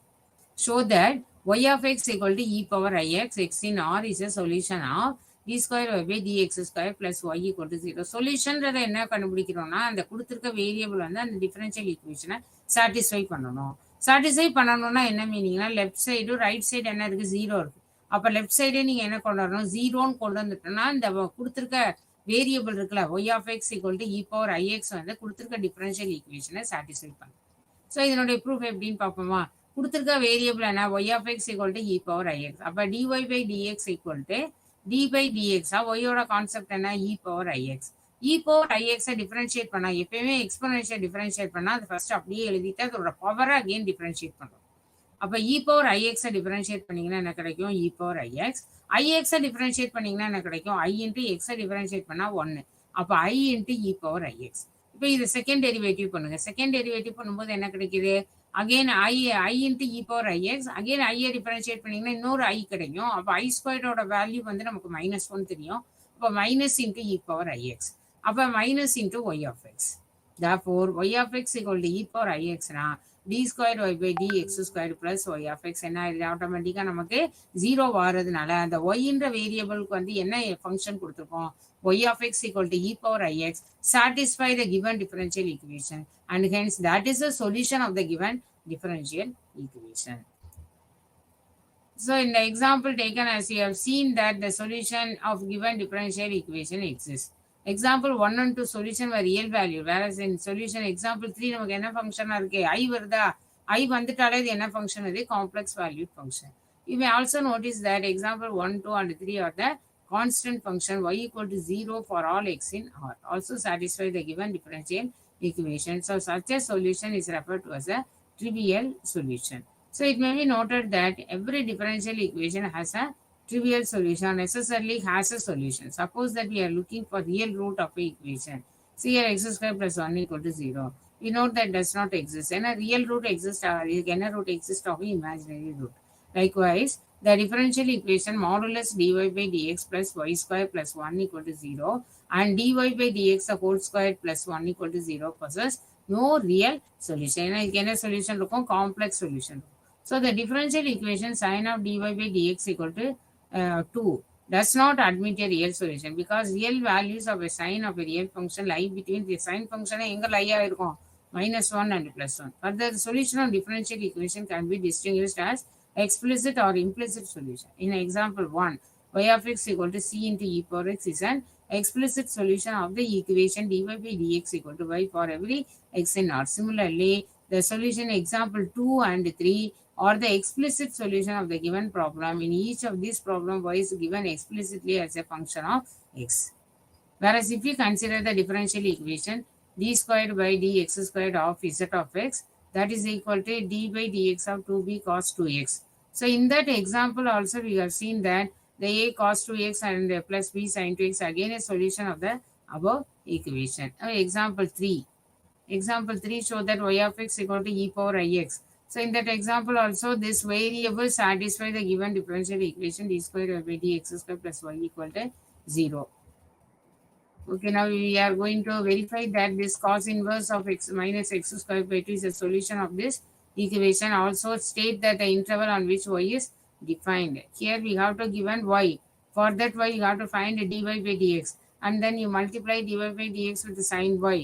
Show that y of x equal to e power ix, x in R is a solution of d square y by dx square plus y equal to 0. சொல்யூஷன்றதை என்ன கண்டுபிடிக்கிறோம்னா, அந்த கொடுத்துருக்க variable வந்து அந்த differential ஈக்குவேஷனை satisfy பண்ணணும். Satisfy பண்ணணும்னா என்ன மீனிங்னா, left side right side என்ன இருக்குது? 0 இருக்கு. அப்போ லெஃப்ட் சைடே நீங்கள் என்ன கொண்டு வரணும்? 0ன்னு கொண்டு வந்துட்டோம்னா இந்த கொடுத்துருக்க வேரியபிள் இருக்குல்ல, y of x equal to e power ix வந்து கொடுத்துருக்க டிஃபரன்ஷியல் ஈக்குவேஷனை சாட்டிஸ்ஃபை பண்ணும். ஸோ இதனுடைய ப்ரூஃப் எப்படின்னு பார்ப்போமா? கொடுத்துருக்க வேரியபிள் என்ன? y of x equal to e power ix. அப்போ dy by dx equal to d by dx. ஒய்யோட கான்செப்ட் என்ன? e power ix. e power ix differentiate பண்ணா, எப்பயுமே எக்ஸ்போனன்ஷியல் டிஃபரன்ஷியேட் பண்ணா அது ஃபர்ஸ்ட் அப்படியே எழுதிட்டு அதோட பவரை அகெயின் டிஃபரன்ஷியேட் பண்ணுறோம். அப்போ e power ix டிஃபரன்ஷியேட் பண்ணீங்கன்னா என்ன கிடைக்கும்? e power ix. ix differentiate பண்ணீங்கன்னா என்ன கிடைக்கும்? i into x டிஃபரன்ஷியேட் பண்ணா 1. அப்போ i into e power ix. இப்போ இது செகண்ட் டெரிவேட்டிவ் பண்ணுங்க. செகண்ட் டெரிவேட்டிவ் பண்ணும்போது என்ன கிடைக்குது? Again i into e power ix. Again ஐயை டிஃபரன்ஷியேட் பண்ணீங்கன்னா இன்னொரு i கிடைக்கும். அப்போ i ஸ்கொயரோட வேல்யூ வந்து நமக்கு -1 தெரியும். அப்போ minus into e power ix. அப்போ minus into y of x. Therefore y of x equal to e power ix னா d squared y by dx squared plus y of x என்ன ஆயிடுது? ஆட்டோமேட்டிக்காக நமக்கு 0 வாரதுனால அந்த yன்ற வேரியபிளுக்கு வந்து என்ன ஃபங்க்ஷன் கொடுத்துருக்கோம்? y of x equal to e power ix satisfy the given differential equation and hence that is the solution of the given differential equation. So in the example taken, as you have seen that the solution of given differential equation exists. Example 1 and 2 solution were real value, whereas in solution example 3 நமக்கு என்ன ஃபங்க்ஷனா இருக்கு? I வருதா? I வந்துட்டாலே இது என்ன function? இது complex valued function. You may also notice that example 1, 2 and 3 are the constant function y equal to 0 for all x in R. Also satisfy the given differential equation. So such a solution is referred to as a trivial solution. So it may be noted that every differential equation has a trivial solution, necessarily has a solution. Suppose that we are looking for real root of an equation. See here x square plus 1 equal to 0. We note that does not exist. And a real root exists, a root exists of an imaginary root. Likewise, the differential equation modulus dy by dx plus y square plus 1 equal to 0 and dy by dx the whole square plus 1 equal to 0 possess no real solution. And a solution complex solution. So the differential equation sin of dy by dx equal to 2 does not admit a real solution because real values of a sine of a real function lie between the sine function and -1 and +1. Further, the solution of differential equation can be distinguished as explicit or implicit solution. In example 1, y of x equal to c into e power x is an explicit solution of the equation dy by dx equal to y for every x in R. Similarly, the solution example 2 and 3 or the explicit solution of the given problem. In each of these problems, y is given explicitly as a function of x. Whereas if you consider the differential equation d squared by dx squared of z of x, that is equal to d by dx of 2b cos 2x. So in that example also we have seen that the a cos 2x and plus b sin 2x again a solution of the above equation. Example 3. Example 3 show that y of x equal to e power ix. So in that example also, this variable satisfy the given differential equation d square by dx square plus y equal to 0. Okay, now we are going to verify that this cos inverse of x minus x square by 2 is a solution of this equation. Also state that the interval on which y is defined. Here we have to given y. For that y, you have to find dy by dx. And then you multiply dy by dx with the sin y.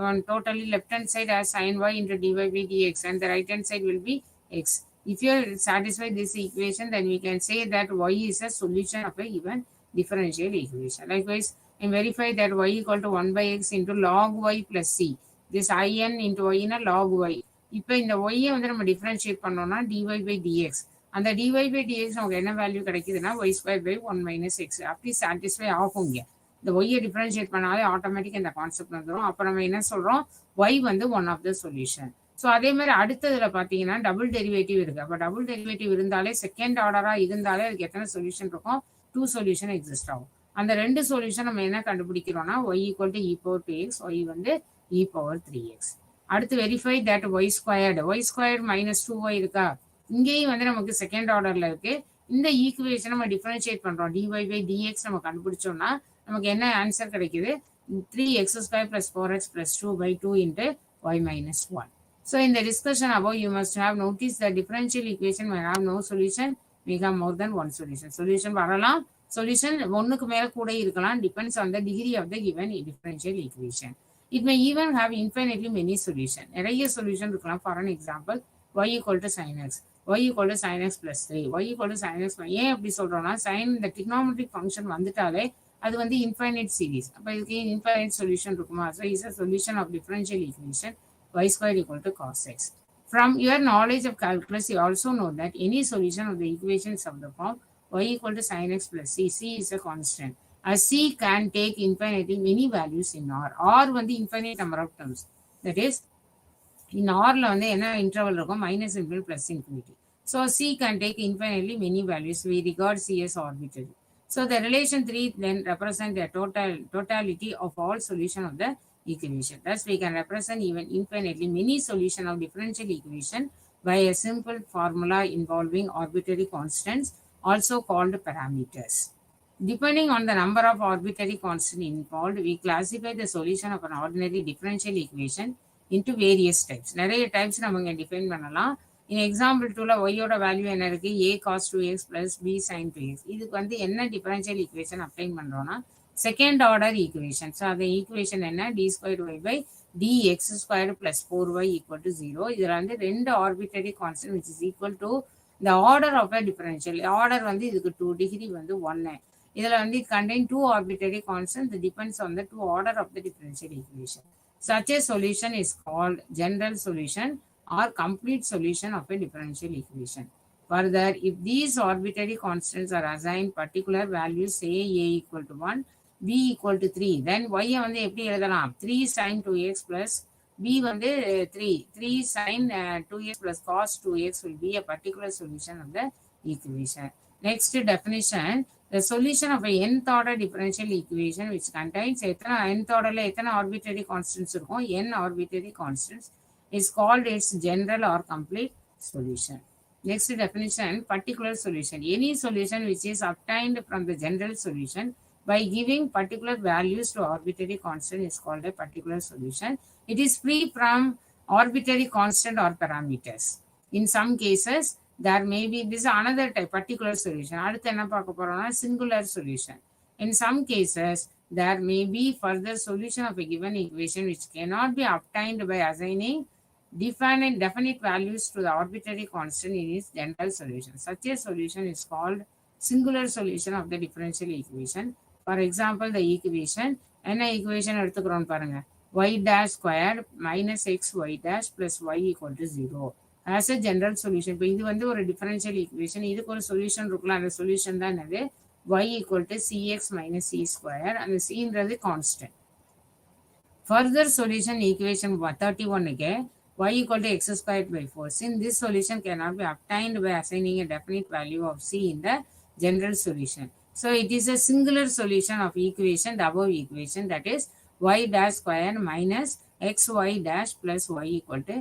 On totally left hand side as sin y into dy by dx, and the right hand side will be x. If you are satisfied this equation, then we can say that y is a solution of a given differential equation. Likewise, and verify that y equal to 1 by x into log y plus c. This in into y in a log y. இப்போ இந்த y வந்து நம்ம differentiate பண்ணோம்னா dy by dx. அந்த dy by dx நமக்கு என்ன value கிடைக்குதுன்னா y square by 1 minus x. அப்படி சாட்டிஸ்ஃபை ஆகுங்க. இந்த y டிஃபரன்ஷியேட் பண்ணாலே ஆட்டோமேட்டிக் இந்த கான்செப்ட் வந்துடும். அப்போ நம்ம என்ன சொல்றோம், y வந்து one of the solution. So அதே மாதிரி அடுத்ததுல பார்த்தீங்கன்னா டபுள் டெரிவேட்டிவ் இருக்கு. அப்போ டபுள் டெரிவேட்டிவ் இருந்தாலே செகண்ட் ஆர்டரா இருந்தாலே அதுக்கு எத்தனை சொல்யூஷன் இருக்கும், 2 சொல்யூஷன் எக்ஸிஸ்ட் ஆகும். அந்த ரெண்டு சொல்யூஷன் நம்ம என்ன கண்டுபிடிக்கிறோம்னா y equal to e power 2x, y வந்து இ பவர் 3x. அடுத்து verify that y squared minus 2y இருக்கா, இங்கேயும் வந்து நமக்கு செகண்ட் ஆர்டர்ல இருக்கு. இந்த ஈக்குவேஷன் நம்ம டிஃபரன்ஷியேட் பண்றோம், dy by dx நம்ம கண்டுபிடிச்சோம்னா நமக்கு என்ன ஆன்சர் கிடைக்குது, 3x square plus 4x plus 2 by 2 into y minus 1. So in the discussion above, you must have noticed that differential equation may have no solution, may have more than one solution. Solution வரலாம், solution ஒன்னுக்கு மேல கூட இருக்கலாம், depends on the degree of the given differential equation. It may even have infinitely many solutions. நிறைய solution இருக்கலாம். For an example, y equal to sin x, y equal to sin x plus 3, y equal to sin x. ஏன் அப்படி சொல்றோம்னா, sin இந்த trigonometric function வந்துட்டாலே அது வந்து infinite series. அப்ப இதுக்கு infinite solution இருக்குமா? So is a solution of differential equation y square equal to cos x. From your knowledge of calculus, you also know that any solution of the equations of the form y equal to sin x plus c, c is a constant, as c can take infinitely many values in r வந்து infinite number of terms. That is, in r ல வந்து என்ன interval இருக்கும், minus infinity plus infinity. So c can take infinitely many values. We regard c as arbitrary. So the relation 3 then represent the totality of all solution of the equation. Thus we can represent even infinitely many solution of differential equation by a simple formula involving arbitrary constants, also called parameters. Depending on the number of arbitrary constants involved, we classify the solution of an ordinary differential equation into various types. நிறைய types நம்ம define பண்ணலாம். In example 2ல y ஓட value என்ன இருக்கு, a cos 2x plus b sin 2x. இதுக்கு வந்து என்ன differential equation apply பண்றோம்னா செகண்ட் ஆர்டர் ஈக்குவேஷன். ஸோ அந்த ஈக்குவேஷன் என்ன, d square y by dx squared plus 4y equal to 0. இதில் வந்து ரெண்டு arbitrary constant which is equal to the order of a differential. Order வந்து இதுக்கு 2, டிகிரி வந்து 1. இதில் வந்து it contain 2 arbitrary constants that depends on the 2 order of the differential equation. Such a solution is called general solution or complete solution of a differential equation. Further, if these arbitrary constants are assigned particular values, say a equal to 1, b equal to 3, then y வந்து எப்படி எழுதலாம், 3 sin 2x plus b வந்து 3 sin 2x plus cos 2x will be a particular solution of the equation. Next definition, the solution of a nth order differential equation which contains எத்தனை nth orderல எத்தனை arbitrary constants இருக்கும், n arbitrary constants, is called its general or complete solution. Next definition, particular solution. Any solution which is obtained from the general solution by giving particular values to arbitrary constant is called a particular solution. It is free from arbitrary constant or parameters. In some cases, there may be, this is another type, particular solution. அடுத்து என்ன பார்க்க போறோம்னா singular solution. In some cases, there may be further solution of a given equation which cannot be obtained by assigning definite values to the arbitrary constant in its general solution. Such a solution is called singular solution of the differential equation. For example, the equation, என்ன equation எடுத்துக்கிறோம் பாருங்க, y dash squared minus x y dash plus y equal to 0 as a general solution. இப்போ இது வந்து ஒரு differential equation, இதுக்கு ஒரு solution இருக்கலாம். அந்த solution தான் என்னது, y equal to cx minus c square, அந்த cன்றது constant. Further solution equation 31க்கு y equal to x squared by 4. Since this solution cannot be obtained by assigning a definite value of c in the general solution, so it is a singular solution of equation, the above equation, that is y dash square minus xy dash plus y equal to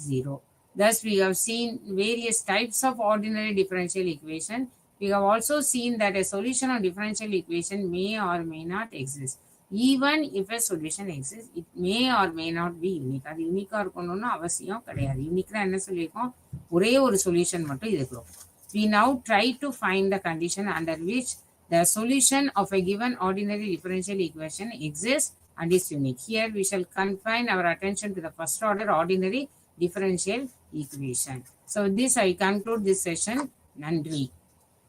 0. Thus, we have seen various types of ordinary differential equation. We have also seen that a solution of differential equation may or may not exist. Even if a solution exists, it may or may not be unique. அது யூனிக்காக இருக்கணும்னு அவசியம் கிடையாது. யூனிக்னா என்ன சொல்லியிருக்கோம், ஒரே ஒரு solution மட்டும் இருக்கும். We now try to find the condition under which the solution of a given ordinary differential equation exists and is unique. Here we shall confine our attention to the first order ordinary differential equation. So this I conclude this session. Nandri.